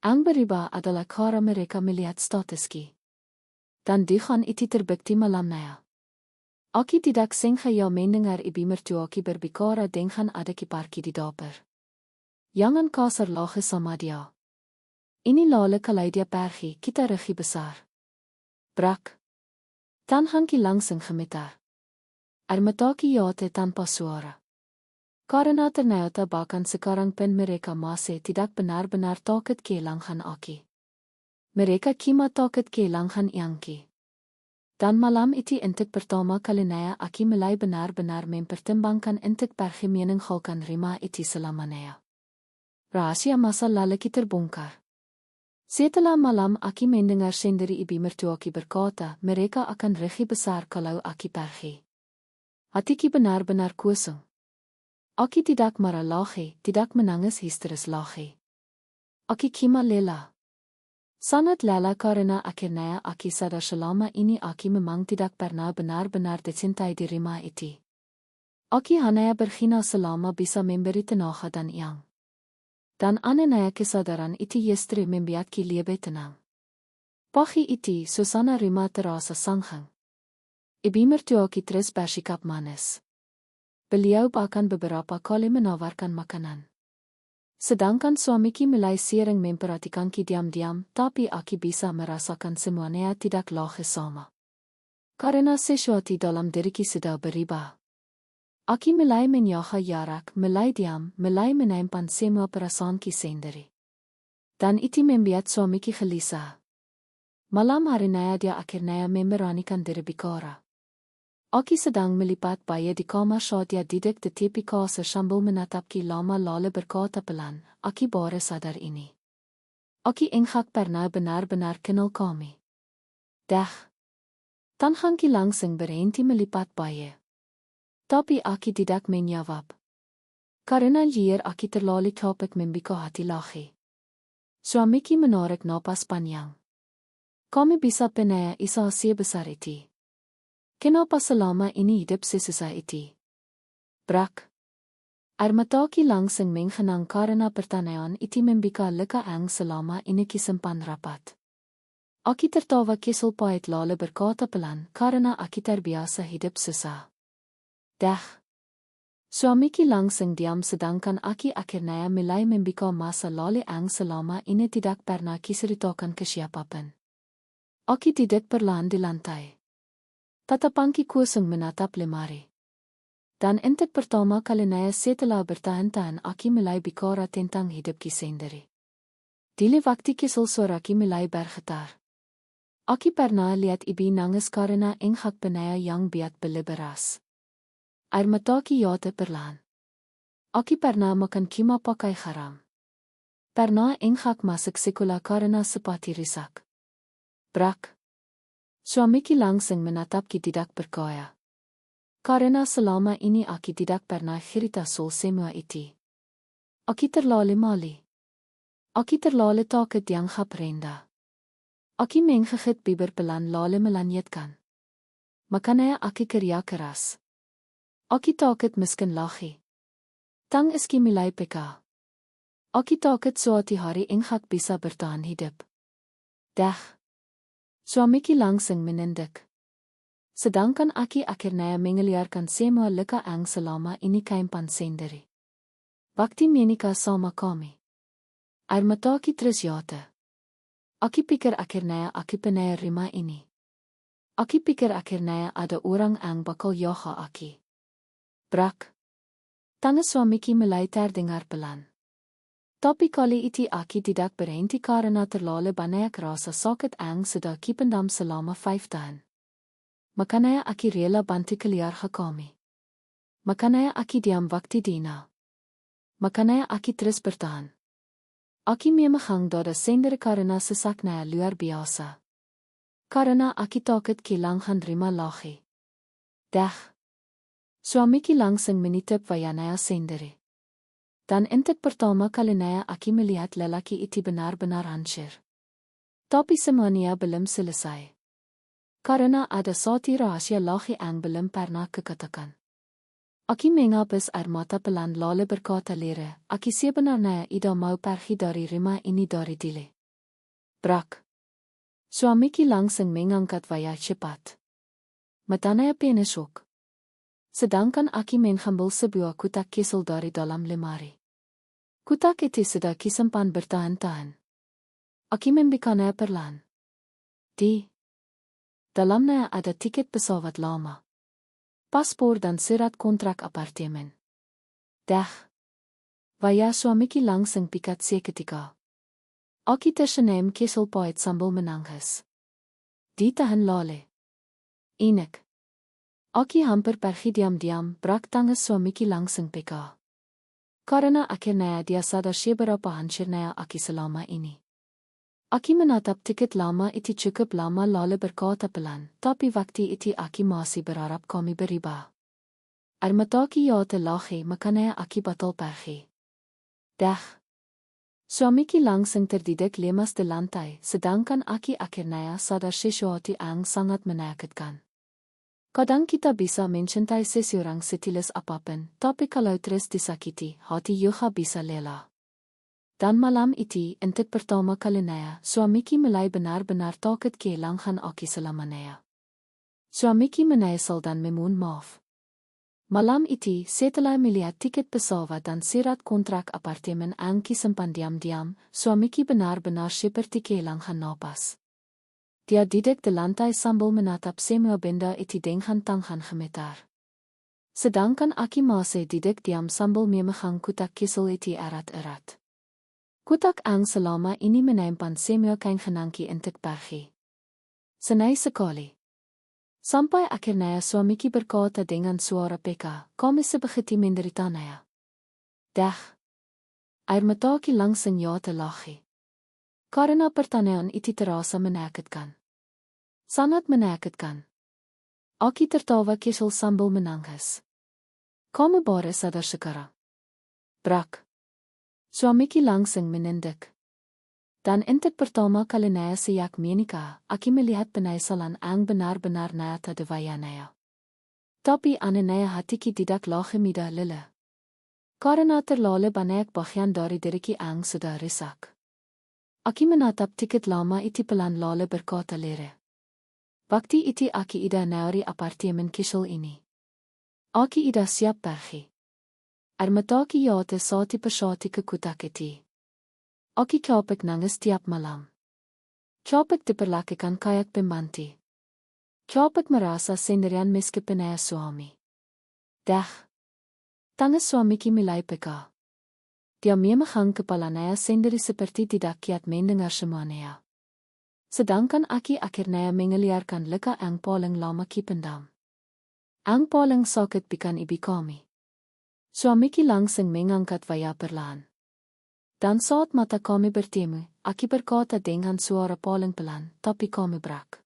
Yang berubah adalah cara mereka melihat statuski. Dan dengan itu terbukti malamnya. Aki tidak sengaja mendengar ibu mertua Aki berbicara dengan adik iparki di dapur. Jangan kasar lagi sama dia. Ini lalu kalau dia pergi, kita rugi besar. Brak. Dan Hanki langsung gemetar. Air mataku jatuh tanpa suara. Karena ternyata bahkan sekarang pun mereka masih tidak benar-benar takut kehilangan Aki. Mereka kima takut kehilangan Yangki. Dan malam itu untuk pertama kalinya Aki mulai benar-benar mempertimbangkan untuk pergi meninggalkan Rima itu selamanya. Rahasia masa lalu terbongkar. Setelah malam Aki mendengar sendiri ibu mertua Aki berkata, mereka akan rugi besar kalau Aki pergi. Hatiku benar-benar kosong. Aki tidak marah lagi, tidak menangis histeris lagi. Aki kima lela. Sangat lelah karena akhirnya Aki sadar selama ini Aki memang tidak pernah benar-benar dicintai di Rima itu. Aki hanya bergina selama bisa memberi tenaga dan yang. Dan anehnya kesadaran itu justru membuatku lebih tenang. Pagi itu suasana Rima terasa sangat. Ibu mertua Aki terus bersikap manis. Beliau bahkan beberapa kali menawarkan makanan. Sedangkan suamiku mulai sering memperhatikanku diam-diam, tapi Aki bisa merasakan semuanya tidak lagi sama. Karena sesuatu dalam diriku sudah berubah. Aki mulai menjaga jarak, mulai diam, mulai menyimpan semua perasaanku sendiri. Dan itu membuat suamiku gelisah. Malam harinya dia akhirnya memberanikan diri bicara. Aki sedang melipat bayi di kamar saat dia duduk di tepi kasur sambil menatapku lama lalu berkata pelan, Aki baru sadar ini. Aki engkak pernah benar-benar kenal kami. Dah. Tanganku langsung berhenti melipat bayi. Tapi Aki tidak menjawab. Karena jir Aki terlalu capek membuka hati lagi. Suamiku menarik napas panjang. Kami bisa punya usaha sebesar itu. Kenapa selama ini hidup sesusah itu? Brak. Air mataku langsung menggenang karena pertanyaan itu membuka luka yang selama ini disimpan rapat. Aki tertawa kesal pahit lalu berkata pelan karena Aki terbiasa hidup susah. Dah. Suamiku langsung diam sedangkan Aki akhirnya mulai membuka masa lalu yang selama ini tidak pernah diceritakan ke siapapun. Aki duduk perlahan di lantai. Tatapanku kosong menatap lemari. Dan untuk pertama kalinya setelah bertahan-tahan Aki mulai bicara tentang hidupku sendiri. Di waktu kesal suaraku mulai bergetar. Aki pernah lihat ibu nangis karena engkak penaya yang biat beleberas. Air mataku jatuh perlahan. Aki pernah makan kima pakai haram. Pernah engkak masuk sekolah karena sepati risak. Brak. Suamiku langsung menatapku tidak berkaya. Karena selama ini Aki tidak pernah cerita soal semua itu. Aki terlalu malu. Aki terlalu takut dianggap rendah. Aki menggigit bibir pelan lalu melanjutkan. Makanya Aki kerja keras. Aki takut miskin lagi. Tang is mulai peka. Aki takut suatu hari engkak bisa bertahan hidup. Dah. Suamiku langsung menunduk. Sedangkan Aki akhirnya mengeluarkan semua luka yang selama ini keimpan sendiri. Waktu menikah sama kami. Air mataku terus jatuh. Aki pikir akhirnya Aki punya Rima ini. Aki pikir akhirnya ada orang yang bakal jaga Aki. Brak. Tangan suamiku mulai terdengar pelan. Tapi kali itu Aki tidak berhenti karena terlalu banyak rasa sakit yang sudah kipendam selama 5 tahun. Makanya Aki rela bantu keluarga kami. Makanya Aki diam waktu dina. Makanya Aki terus bertahan. Aki memegang dada sendiri karena sesaknya luar biasa. Karena Aki takut kehilangan Rima lagi. Dah. Suamiku langsung menitip wayanya sendiri. Dan untuk pertama kalinya Aki melihat lelaki itu benar-benar hancur. Tapi semuanya belum selesai. Karena ada satu rahasia lagi yang belum pernah kukatakan. Aki menghapus air mata pelan lalu berkata lirih, Aki sebenarnya tidak mau pergi dari Rima ini dari dulu. Brak. Suamiku langsung mengangkat wajah cepat. Matanya penuh syok. Sedangkan Aki mengambil sebuah kotak kesel dari dalam lemari. Kotak itu sudah disimpan bertahan-tahan. Aki membukanya perlahan. Di dalamnya ada tiket pesawat lama, paspor dan surat kontrak apartemen. Dag. Vaya suamiki langsing pikat seketika. Aki tussenem keselpaait sambal menanges. Die tahan lale. Enek. Aki hamper pergi diam brak tanges suamiki langsing peka. Karena akhirnya dia sadar seberapa hancurnya aki selama ini. Aki menatap tiket lama itu cukup lama lalu berkata pelan, tapi waktu itu aki masih berharap kami berubah. Armataki ja te lache, makanya aki batal pergi. Dag. Suamiki langsing terdidik lemas de lantai, sedangkan aki akhirnya sadar sesuatu yang sangat menyakitkan. Kadang kita bisa mencintai seseorang setilis apapun, tapi kalau terus disakiti, hati juga bisa lelah. Dan malam itu, untuk pertama kalinya, suamiki mulai benar-benar takut kehilangan aki selamanya. Suamiki menyesal dan memohon maaf. Malam itu, setelah melihat tiket pesawat dan surat kontrak apartemen yang disimpan diam-diam, suamiki benar-benar seperti kehilangan napas. Dia duduk di lantai sambil menatap semua benda itu dengan tangan gemetar. Sedangkan aki masih duduk diam sambil memegang kotak kisel itu erat-erat. Kotak yang selama ini menyimpan semua kenangan untuk pergi. Senang sekali. Sampai akhirnya suamiki berkata dengan suara peka, kami sebegitu menderitanya. Dag. Air mataki langsing ja te lache. Karena pertanyaan itu terasa menyakitkan. Sangat menyakitkan. Aki tertawa kesel sambil menangis. Kamu baru sadar sekarang. Brak. Suamiki langsing meninduk. Dan untuk pertama kalinya sejak menikah, aki melihat penyesalan yang benar-benar nyata di wajahnya. Tapi anehnya hatiku tidak lagi mudah lelah. Karena terlalu banyak bagian dari diriku yang sudah rusak. Aki menatap tiket lama itu pelan lalu berkata lirih. Waktu itu aki ida nauri apartemen kisel ini. Aki ida siap pergi. Armataki jate sati persati ke kotak itu. Aki kapek nangis tiap malam. Kapek diperlakukan kayak pembantu. Kapek merasa sendirian meskipun suami. Dag. Tangan suamiki mulai peka. Dia memegang kepalanya sendiri seperti tidak kiat mendengar semuanya. Sedangkan aki akhirnya mengeluarkan luka yang paling lama kipendam. Yang paling sakit bukan ibu kami. Suamiki langsung mengangkat wajah perlahan. Dan saat mata kami bertemu, aki berkata dengan suara paling pelan, tapi kami brak.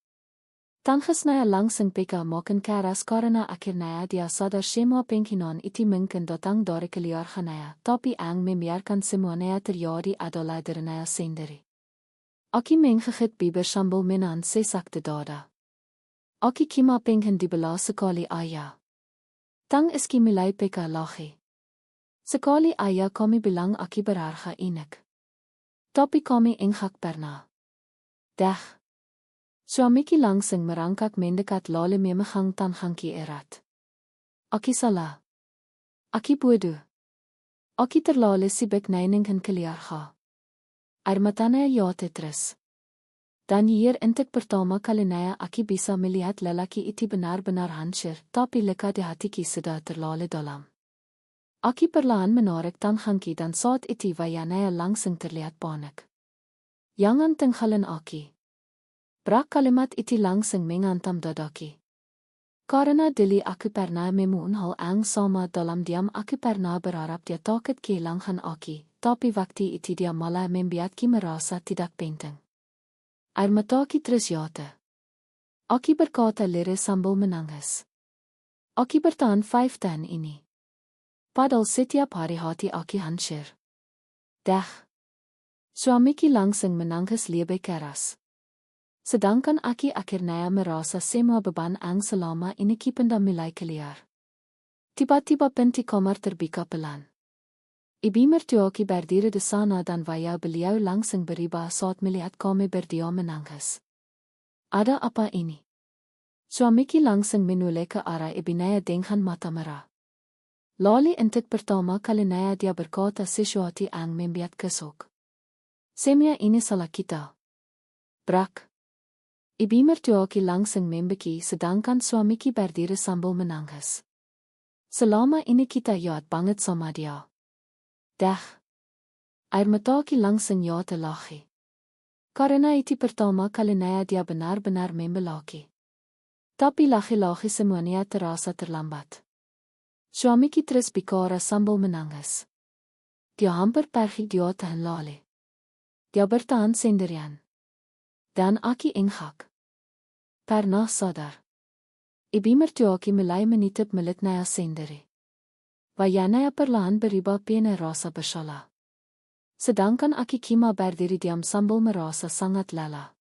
Tangisnya langsung peka makin keras karena akhirnya dia sadar semua penghinaan itu mungkin datang dari keluarganya, tapi yang membiarkan semuanya terjadi adalah dirinya sendiri. Aki menggigit bibir sambil menahan sesak di dada. Aki kima pengen dibelah sekali ayah. Tang iski mulai peka lache. Sekali ayah kami bilang aki berharga enek. Tapi kami enggak pernah. Dag. Suamiki langsung merangkak mendekat lalu memegang tanganku erat. Aki salah. Aki bodoh. Aki terlalu sibuk nainingkan keluarga. Air matanya jatuh terus. Dan hier untuk pertama kalinya aki bisa melihat lelaki itu benar-benar hancur, tapi luka di hatiku sudah terlalu dalam. Aki perlahan menarik tanganku dan saat itu wajahnya langsung terlihat panik. Jangan tinggalin aki. Brak kalimat itu langsung menghantam dadaku. Karena dulu aku pernah memohon hal yang sama dalam diam aku pernah berharap dia takut kehilangan aki, tapi waktu itu dia malah membuatku merasa tidak penting. Air mataku terus jatuh. Aki berkata lirih sambil menangis. Aki bertahan 5 tahun ini. Padahal setiap hari hati aki hancur. Dag. Suamiki langsung menangis lebih keras. Sedangkan aki akhirnya merasa semua beban yang selama ini kipendam mulai keluar. Tiba-tiba pintu kamar terbuka pelan. Ibu mertuaku berdiri di sana dan wajah beliau langsung berubah saat melihat kami berdua menangis. Ada apa ini? Suamiki langsung menoleh ke arah ibunya dengan mata merah. Lalu untuk pertama kalinya dia berkata sesuatu yang membuat kesok. Semua ini salah kita. Brak. Ibu mertuaku langsung membeki sedangkan suamiki berdiri sambil menangis. Selama ini kita yaat banget sama dia. Dah. Air mataki langsung ya te lagi. Karena itu pertama kalinya dia benar-benar membelaki. Tapi lagi-lagi semuanya terasa terlambat. Suamiku terus bicara sambil menangis. Dia hampir pergi dia te henlale. Dia bertahan sendirian. Dan aki inghak. Pernah sadar. Ibu mertuaki mulai menitip miliknya sendiri. Wayana perlahan berubah pene rasa bersalah. Sedangkan aki kima berdiri diam sambil merasa sangat lelah.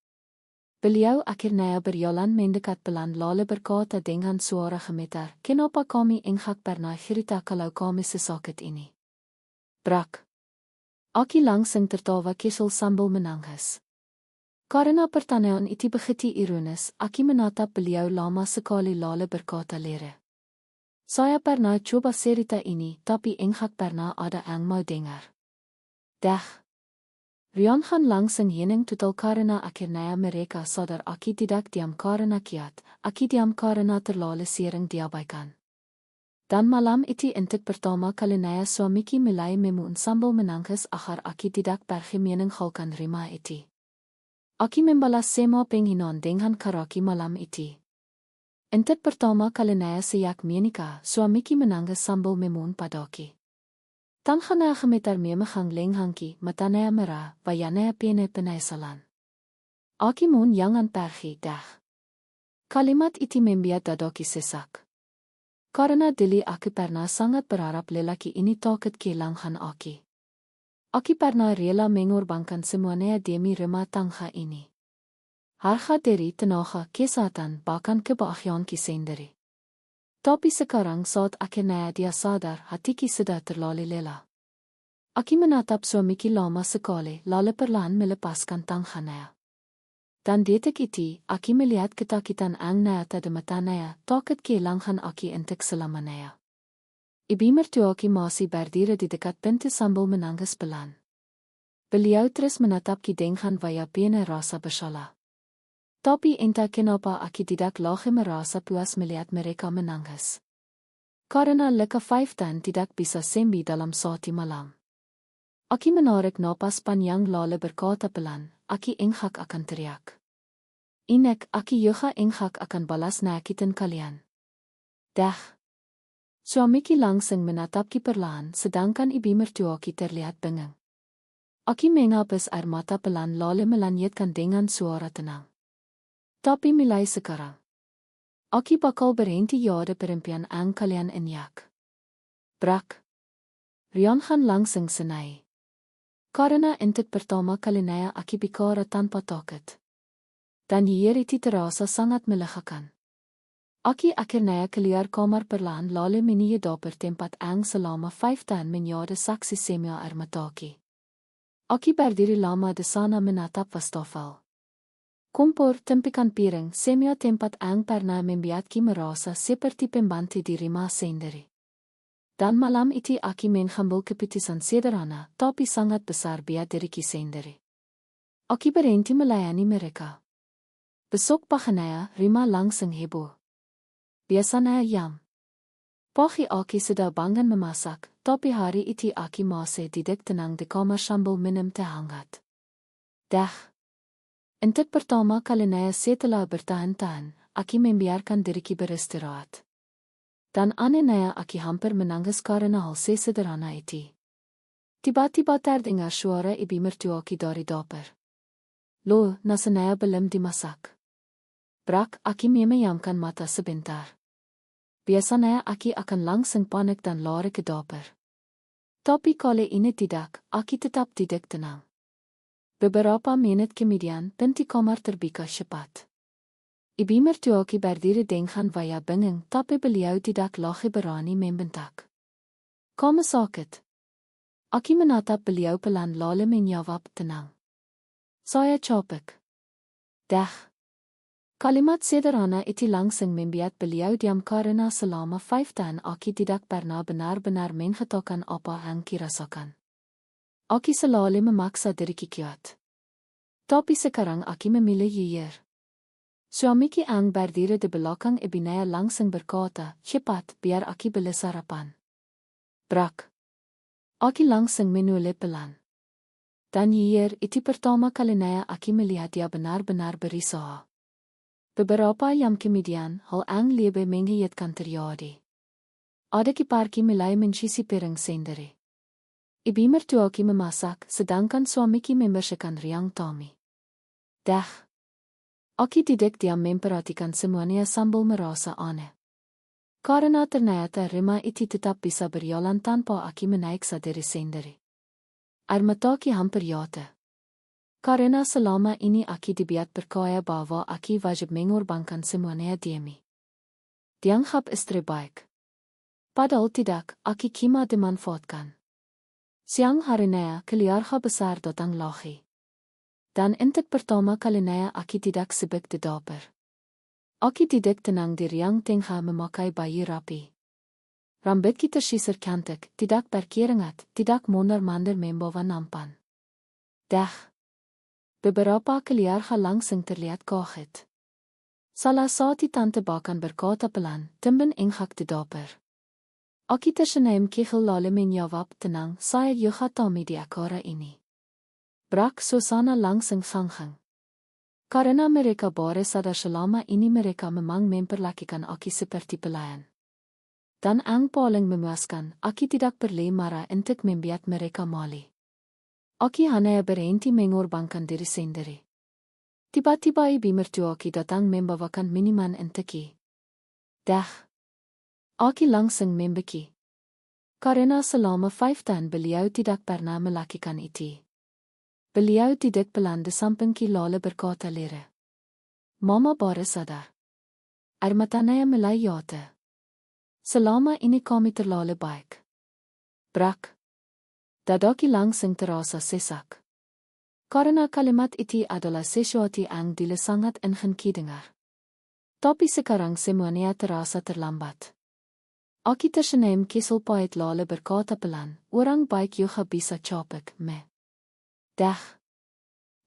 Beliau akhirnya berjalan mendekat pelan lalu berkata dengan suara gemetar, "Kenapa kami inghak pernah cerita kalau kami sesakit ini?" Brak. Aki langsung tertawa kesal sambil menangis. Karena pertanyaan itu begitu ironis, aki menatap beliau lama sekali lalu berkata lere. Saya pernah coba cerita ini, tapi inghak pernah ada yang mau dengar. Dah. Rian gaan langsung heening total karena akhirnya mereka sadar aki tidak diam karena kiat, aki diam karena terlalu sering diabaikan. Dan malam itu untuk pertama kalinya suamiku mulai memohon sambil menangis agar aki tidak pergi meninggalkan rumah itu. Aki membalas semua penghinaan dengan karaki malam itu. Untuk pertama kalinya sejak menikah, suamiku menangis sambil memohon padaki. Tangannya gemetar memegang lenganku, matanya merah, wajahnya penuh penyesalan. Aki mohon jangan pergi, dah. Kalimat itu membuat dadaku sesak. Karena dulu aku pernah sangat berharap lelaki ini takut kehilangan aki. Aki pernah rela mengorbankan semuanya demi rumah tangga ini. Harga diri, tenaga, kesehatan, bahkan kebahagiaanku sendiri. Tapi sekarang saat akhirnya dia sadar hatiku sudah terlalu lelah. Aki menatap suamiku lama sekali lalu perlahan melepaskan tangannya. Dan detik itu, aki melihat ketakutan yang nyata di matanya, takut kehilangan aki untuk selamanya. Ibu mertuaku masih berdiri di dekat pintu sambil menangis pelan. Beliau terus menatapku dengan wajah penuh rasa bersalah. Tapi entah kenapa aku tidak lagi merasa puas melihat mereka menangis. Karena leka 5 dan tidak bisa sembuh dalam suatu malam. Aku menarik napas panjang lalu berkata pelan, aku inghak akan teriak. Inek, aku juga inghak akan balas nyakitan kalian. Dah. Suamiku langsung menatapku perlahan sedangkan ibu mertuaku terlihat bengong. Aku menghapus air mata pelan lalu melanjutkan dengan suara tenang. Tapi mulai sekarang. Aku bakal berhenti jade perempuan yang kalian injak. Brak. Rian gaan langsung senai. Karena untuk pertama kalinya aku bicara tanpa takut. Dan hier itu terasa sangat melegakan. Aku akhirnya keluar kamar perlahan lalu menuju dapur tempat yang selama 5 tahun menjadi saksi semua air mataku. Aku berdiri lama di sana menatap wastafel. Kompor, tempikan piring, semua tempat yang pernah membuatku merasa seperti pembantu di rumah sendiri. Dan malam itu aku mengambil keputusan sederhana, tapi sangat besar buat diriku sendiri. Aku berhenti melayani mereka. Besok paginya, rumah langsung heboh. Biasanya jam. Pagi aku sudah bangun memasak, tapi hari itu aku masih duduk tenang di kamar sambil minum teh hangat. Dah. Untuk pertama kalinya setelah bertahan-tahan, aku membiarkan diriku beristirahat. Dan anehnya aku hampir menangis karena hal sesederhana itu. Tiba-tiba terdengar suara ibu mertuaku dari dapur. Loh, nasinya belum dimasak. Brak, aku memejamkan mata sebentar. Biasanya aku akan langsung panik dan lari ke dapur. Tapi kali ini tidak, aku tetap duduk tenang. Beberapa menit kemudian, pintu kamar terbuka cepat. Ibu mertuaku berdiri dengan wajah bengong, tapi beliau tidak lagi berani membentak. Kamu sakit? Aku menatap beliau pelan lalu menjawab tenang. Saya capek. Dah. Kalimat sederhana itu langsung membuat beliau diam karena selama 5 tahun aku tidak pernah benar-benar mengatakan apa yang kirasakan. Aku selalu memaksa diriku kuat. Tapi sekarang aku memilih jujur. Suamiki ang berdiri di belakang ibinaya langsung berkata, cepat, biar aki beli sarapan. Brak. Aki langsung menoleh pelan. Dan hier, itu pertama kalinya aki melihat dia benar-benar berisah. Beberapa jam kemudian, hal ang lebih mengejutkan terjadi. Ada kiparki mulai mencicipi piring sendiri. Ibu mertua aki memasak, sedangkan suamiki membersihkan riang Tommy. Dah. Aki tidak diam memperhatikan semuanya sambil merasa aneh. Karena ternyata rumah itu tetap bisa berjalan tanpa aki menaiksa diri sendiri. Air mata aki hampir jatuh. Karena selama ini aki dibiat percaya bahwa aki wajib mengorbankan semuanya demi dianggap istri baik. Padahal tidak, aki cuma dimanfaatkan. Siang harinya keluarga besar datang lagi. Dan untuk pertama kalinya aki tidak sibuk di dapur. Aki tidak tenang di riang tengah memakai baju rapi. Rambut kita tersisir cantik, tidak berkeringat, tidak mondar-mandir membawa nampan. Dah. Beberapa keluarga langsung terlihat kaget. Salah satu tante bahkan berkata pelan, "Timben inghak di dapur." Aki tersenyum kecil lalu menjawab tenang, "Saya juga Tommy di acara ini." Brak suasana langsung hangat. Karena mereka baru sadar selama ini mereka memang memperlakukan Aki seperti pelayan. Dan ang paling memuaskan, Aki tidak perlu marah untuk membuat mereka malu. Aki hanya berhenti mengorbankan diri sendiri. Tiba-tiba ibu mertua Aki datang membawakan minuman untuknya. Dah. Aki langsung membeki. Karena selama 5 tahun beliau tidak pernah melakukan itu. Beliau tidak pelan di sampingki lalu berkata lirih. Mama baru sadar. Air matanya mulai jatuh. Selama ini kami terlalu baik. Brak. Dadaki langsung terasa sesak. Karena kalimat itu adalah sesuatu yang dulu sangat ingin didengar. Tapi sekarang semuanya terasa terlambat. Aki tersenyum kesel pahit lalu berkata pelan, orang baik juga bisa capek, me. Dah.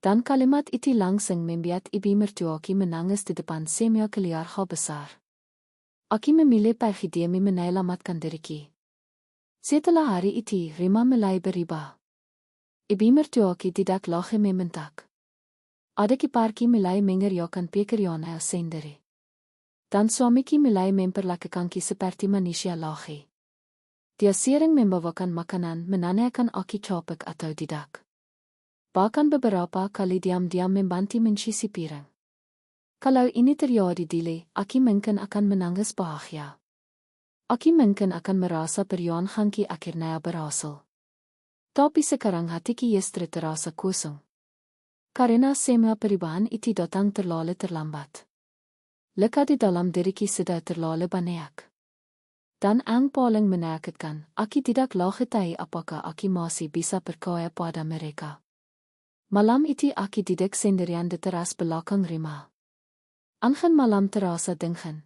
Dan kalimat itu langsung membuat ibu mertua Aki menangis di depan semua keluarga besar. Aki memilih pergi demi menyelamatkan dirinya. Setelah hari itu, Rima mulai berubah. Ibu mertua Aki tidak lagi membentak. Ada kiparki mulai mengerjakan pekerjaannya sendiri. Dan suamiki mulai memperlakukannya seperti manusia lagi. Dia sering membawakan makanan menanyakan Aki capek atau tidak. Bahkan beberapa kali diam-diam membantu mencuci piring. Kalau ini terjadi dulu, Aki mungkin akan menangis bahagia. Aki mungkin akan merasa perjuangannya akhirnya berhasil. Tapi sekarang hatinya justru terasa kosong. Karena semua perubahan itu datang terlalu terlambat. Luka di dalam dirinya sudah terlalu banyak. Dan ang paling menyakitkan, Aki tidak lagi tahu apakah Aki masih bisa percaya pada mereka. Malam itu Aki duduk sendirian di teras belakang rumah. Angin malam terasa dingin.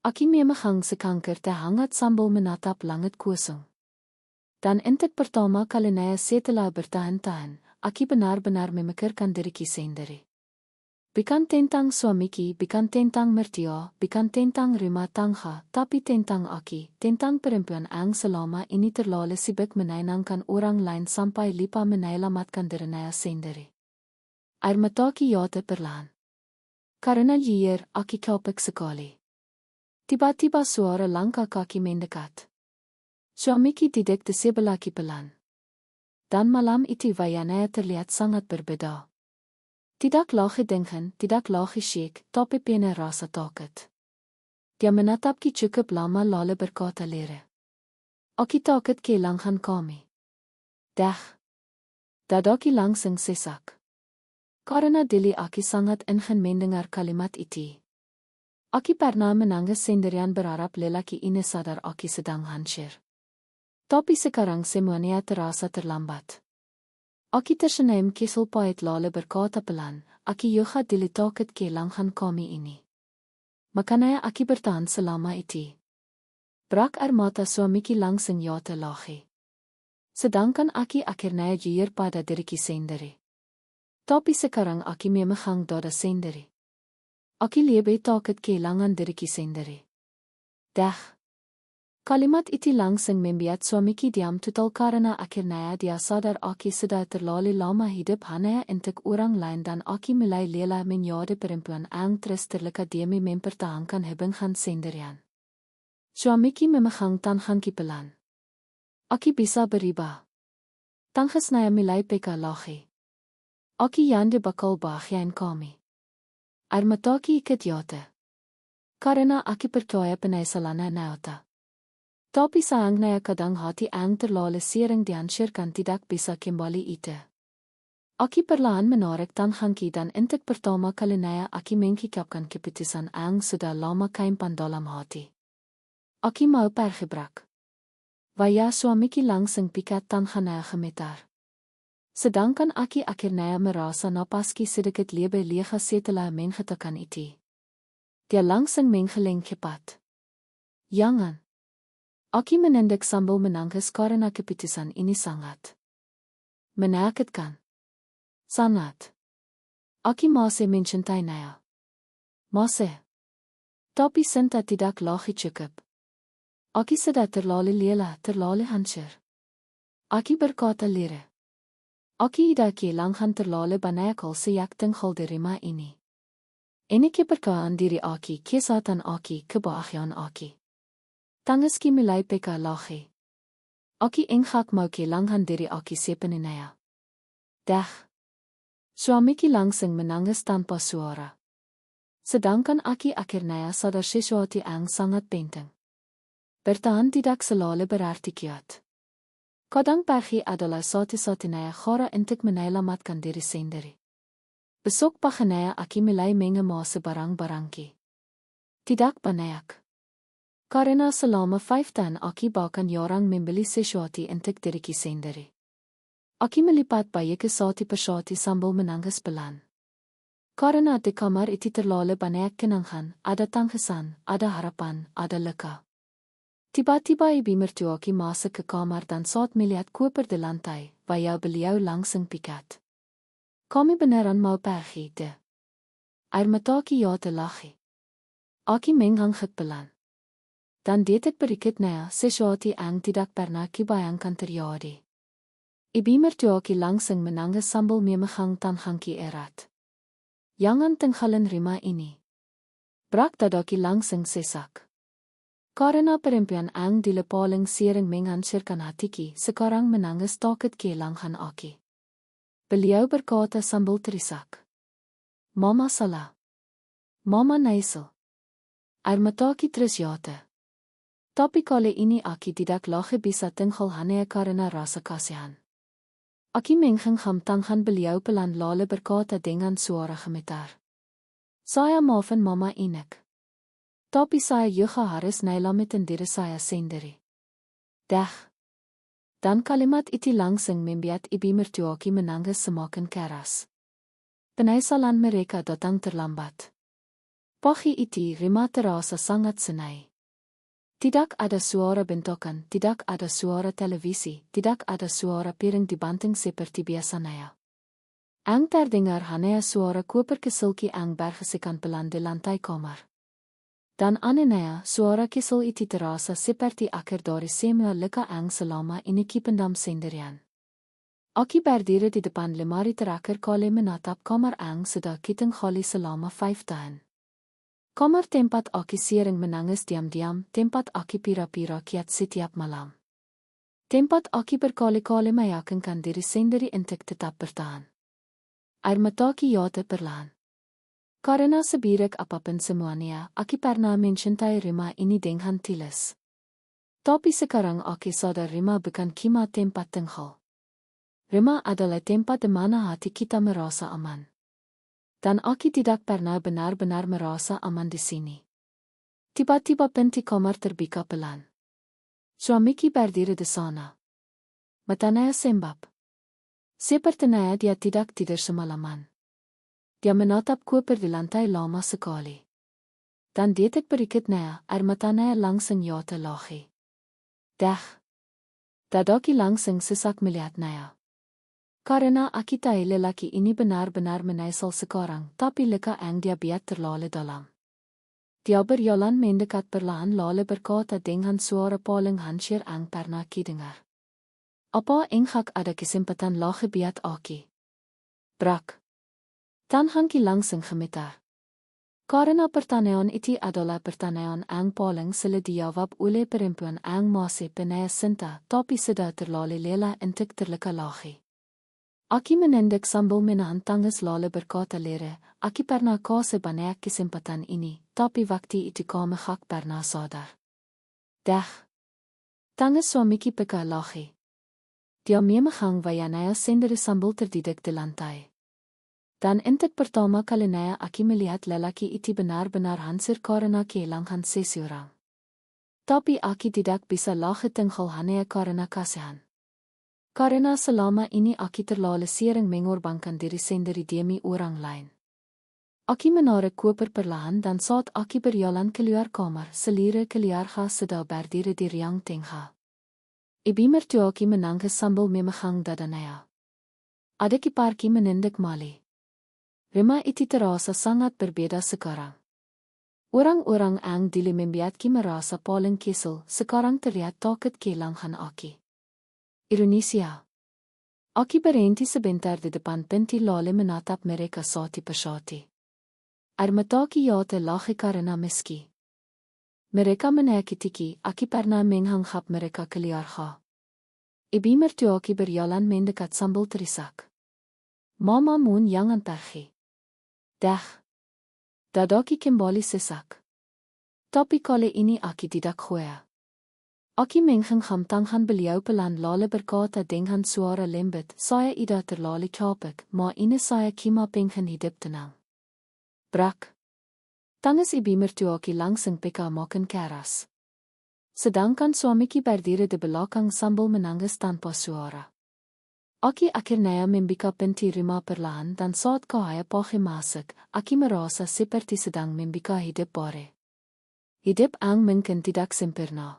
Aki memegang sekanker terhangat sambil menatap langit kosong. Dan untuk pertama kalinya setelah bertahan-tahan, Aki benar-benar memikirkan dirinya sendiri. Bukan tentang suamiki, bukan tentang mertua, bukan tentang rumah tangga, tapi tentang Aki, tentang perempuan yang selama ini terlalu sibuk menyenangkan orang lain sampai lupa menyelamatkan dirinya sendiri. Air mata jatuh perlahan. Karena hier, Aki capek sekali. Tiba-tiba suara langkah kaki mendekat. Suamiki duduk di sebelah pelan. Dan malam itu wajahnya terlihat sangat berbeda. Tidak lagi dingin, tidak lagi syik, tapi penuh rasa takut. Dia menatapki cukup lama lalu berkata lirih. Aki takut kehilangan kami. Dah. Dadaki langsung sesak. Karena dili Aki sangat ingin mendengar kalimat itu. Aki pernah menangis sendirian berharap lelaki ini sadar Aki sedang hancur. Tapi sekarang semuanya terasa terlambat. Aki tersenyum kesel pahit lalu berkata pelan, Aki juga dili takut kehilangan kami ini. Makanya Aki bertahan selama itu. Brak air mata suamiki langsung jatuh lagi. Sedangkan Aki akhirnya jujur pada dirinya sendiri. Tapi sekarang Aki memegang dada sendiri. Aki lebe taket ke langan diriki sendiri. Dag. Kalimat iti langsing membiat suamiki diam total karena akhirnya dia sadar aki sudah terlalu lama hidup hanya untuk orang lain dan aki mulai lelah menjadi perempuan yang terus terluka demi mempertahankan hubungan sendirian. Suamiki memegang tanganki pelan. Aki bisa berubah. Tangesnaya mulai peka lachi. Aki jande bakal bagian kami. Armataki ikat jate. Karena aki percaya penaisalana nauta. Tapi sayangnya kadang hati ang terlalu sering dihancurkan tidak bisa kembali itu. Aki perlahan menarik tanganki dan untuk pertama kalinya aki mengikapkan keputusan ang sudah lama keimpan dalam hati. Aki mau pergebrak. Waya suamiki langsung pikat tangannya gemetar. Sedangkan aki akhirnya merasa napaski sedikit lebih lega setelah mengatakan itu. Dia langsung menggeleng cepat. Jangan. Aki menendek sambil menangis karena keputusan ini sangat menyakitkan. Sangat. Aki masih mencintai Naya. Masih. Tapi Sinta tidak lagi cukup. Aki sudah terlalu lelah, terlalu hancur. Aki berkata lirih. Aki tidak kehilangan terlalu banyak hal sejak tinggal di rumah ini. Ini kepercayaan diri Aki, kesehatan Aki, kebahagiaan Aki. Tangiski mulai peka lachi. Aki engak mau kehilangan diri Aki sepenuhnya. Dag. Suamiki langsung menangis tanpa suara. Sedangkan Aki akhirnya sadar sesuatu yang sangat penting. Bertahan tidak selalu berarti kuat. Kadang pergi adalah satu-satunya cara untuk menyelamatkan diri sendiri. Besok paginya Aki mulai mengemas barang-barangki. Tidak banyak. Karena selama 5 tahun Aki bahkan jarang membeli sesuatu untuk diriku sendiri. Aki melipat bayi satu persatu sambil menangis pelan. Karena di kamar itu terlalu banyak kenangan, ada tangisan, ada harapan, ada luka. Tiba-tiba ibu mertua Aki masuk ke kamar dan saat melihat koper di lantai, beliau langsung pikat. Kami beneran mau pergi de. Air mataki ja te lachi. Aki menghangit pelan. Dan deed ik berikutnya sesuatu yang tidak pernah kubayangkan terjadi. Ibu mertua Aki langsung menangis sambil memegang tanganki erat. Jangan tinggalin rumah ini. Brak dadaki langsung sesak. Karena perempuan yang dulu paling sering menghancurkan hatiku sekarang menangis takut kehilangan Aki. Beliau berkata sambil terisak. Mama salah. Mama nyesel. Air mataki terus jatuh. Tapi kali ini Aki tidak lagi bisa tinggal hanya karena rasa kasihan. Aki mengenggam tangan beliau pelan lalu berkata dengan suara gemetar. Saya maafin mama inek. Tapi saya juga harus nyelamatin diri saya sendiri. Dag. Dan kalimat itu langsung membuat ibu mertua Aki menangis semakin keras. Penyesalan mereka datang terlambat. Pagi itu rumah terasa sangat sunyi. Tidak ada suara bentokan, tidak ada suara televisi, tidak ada suara piring dibanting seperti biasanya. Ang terdengar hanya suara koper kesilki ang bergesekan pelan di lantai kamar. Dan anehnya suara kisel itu terasa seperti akhir dari semua luka ang selama ini kipendam sendirian. Aki berdiri di depan lemari terakhir kali menatap kamar ang sudah ketinggalan selama 5 tahun. Kamar tempat Aki sering menangis diam-diam, tempat Aki pira-pira kiat setiap malam. Tempat Aki berkali-kali meyakinkan diri sendiri untuk tetap bertahan. Air mataki jatuh perlahan. Karena sebirik apapun semuanya, Aki pernah mencintai rumah ini dengan tulus. Tapi sekarang Aki sadar rumah bukan cuma tempat tinggal. Rumah adalah tempat di mana hati kita merasa aman. Dan Aki tidak pernah benar-benar merasa aman di sini. Tiba-tiba pintu kamar terbuka pelan. Suamiki berdiri di sana. Matanya sembab. Sepertinya dia tidak tidur semalaman. Dia menatap koper di lantai lama sekali. Dan detik berikutnya, air matanya langsung jatuh lachi. Dag. Dadaki langsung sesak melihat Naya. Karena akita lelaki ini benar-benar menyesal sekarang, tapi leka ang dia biat terlalu dalam. Dia berjalan mendekat perlahan lalu berkata dengan suara paling hancur ang pernah kidengar. Apa engkak ada kesempatan lagi biat aki? Brak. Dan hangki langsung gemetar. Karena pertanyaan itu adalah pertanyaan ang paling sulit dijawab oleh perempuan ang masih penaya cinta, tapi sudah terlalu lelah untuk terluka lagi. Aki menendek sambil menahan tangis lalu berkata lere, aki pernah kasih banyak kesempatan ini, tapi waktu itu kami hak pernah sadar. Dah. Tangis suamiki peka lagi. Dia memegang wayanaya sendiri sambil terdidik di lantai. Dan untuk pertama kalinya aki melihat lelaki itu benar-benar hancur karena kehilangan seseorang. Tapi aki tidak bisa lagi tinggal hanya karena kasihan. Karena selama ini aki terlalu sering mengorbankan diri sendiri demi orang lain. Aki menarik koper perlahan dan saat aki berjalan keluar kamar, selire keluarga sudah berdiri di ruang tengah. Ibu mertua aki menangis sambil memegang dadanya. Adik ipar ki menendek mali. Rima itu terasa sangat berbeda sekarang. Orang-orang ang dili membiat ki merasa paling kesel, sekarang terlihat takut kehilangan aki. Ironisnya. Aki berhenti sebentar di depan pintu lalu menatap mereka satu persatu. Air mata ki jatuh lagi karena meski. Mereka menyakiti aki pernah menghanggap mereka keluarga. Ibu mertua ki berjalan mendekat sambil terisak. Mama mun jangan pergi. Dah. Dadaki kembali sesak. Tapi kali ini aki tidak kuat. Aki mengenggam tangan beliau pelan lalu berkata dengan suara lembut, saya tidak terlalu capek, maar ini saya cuma pengen hidup tenang. Brak. Tangis ibu mertua ki langsung peka makan keras. Sedangkan suamiki berdiri di belakang sambil menangis tanpa suara. Aki akhirnya membuka pintu rumah perlahan dan saat cahaya pagi masuk, aki merasa seperti sedang membuka hidup baru. Hidup ang mungkin tidak sempurna.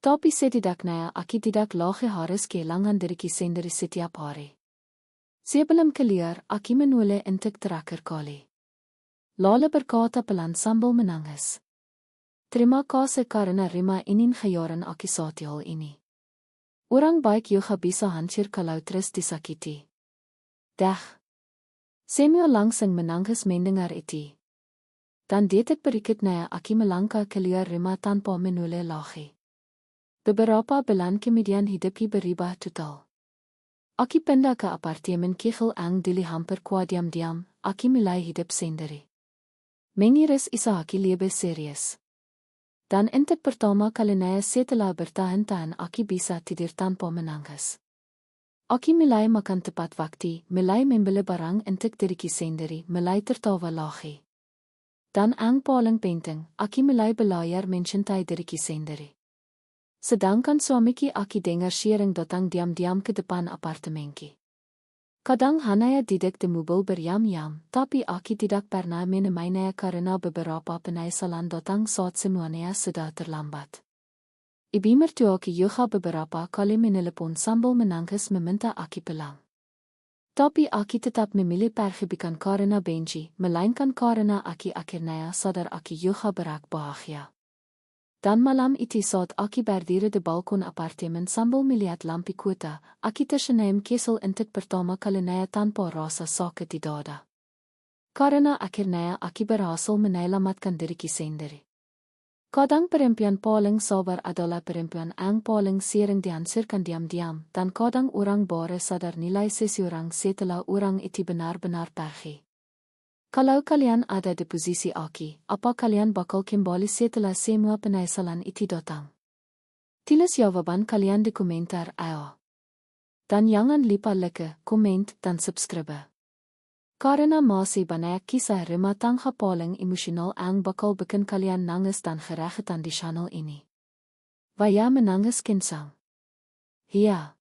Tapi setidaknya aki tidak lagi harus kehilangan diri sendiri setiap hari. Sebelum keluar, aki menoleh untuk terakhir kali. Lalu berkata pelan sambil menangis. Terima kasih karena Rima ingin khayaran aki saat hal ini. Orang baik juga bisa hancur kalau terus disakiti. Dah. Samuel langsung menangis mendengar itu. Dan detik berikutnya aki melangkah keluar Rima tanpa menoleh lagi. Beberapa bulan kemudian hidupnya berubah total. Aki pindah ke apartemen kecil ang dili hampir kwa diam-diam, aki mulai hidup sendiri. Mengiris isa aki lebih serius. Dan untuk pertama kalinya setelah bertahun-tahun aki bisa tidur tanpa menangis. Aki mulai makan tepat waktu, mulai membeli barang untuk diri sendiri, mulai tertawa lagi. Dan ang paling penting, aki mulai belajar mencintai diri sendiri. Sedangkan suamiki aki dengar sharing datang diam-diam ke depan apartemenki. Kadang hanya duduk di mobil berjam-jam, tapi aki tidak pernah menemainya karena beberapa penyesalan datang saat semuanya sudah terlambat. Ibu mertua ki juga beberapa kali menelepon sambil menangis meminta aki pulang. Tapi aki tetap memilih pergi bukan karena benci, melainkan karena aki akhirnya sadar aki juga berak bahagia. Dan malam itu saat aki berdiri di balkon apartemen sambil melihat lampu kota, aki tersenyum kesal untuk pertama kalinya tanpa rasa sakit di dada. Karena akhirnya aki berhasil menyelamatkan diri sendiri. Kadang perempuan paling sabar adalah perempuan ang paling sering dihancurkan diam-diam, dan kadang orang baru sadar nilai seseorang setelah orang itu benar-benar pergi. Kalau kalian ada di posisi aki, apa kalian bakal kembali setelah semua penyesalan itu datang? Tulis jawaban kalian di komentar ayo. Dan jangan lupa like, komen, dan subscribe. Karena masih banyak kisah rumah tangga paling emosional ang bakal bikin kalian nangis dan keragetan di channel ini. Waya menangis kinsang. Iya.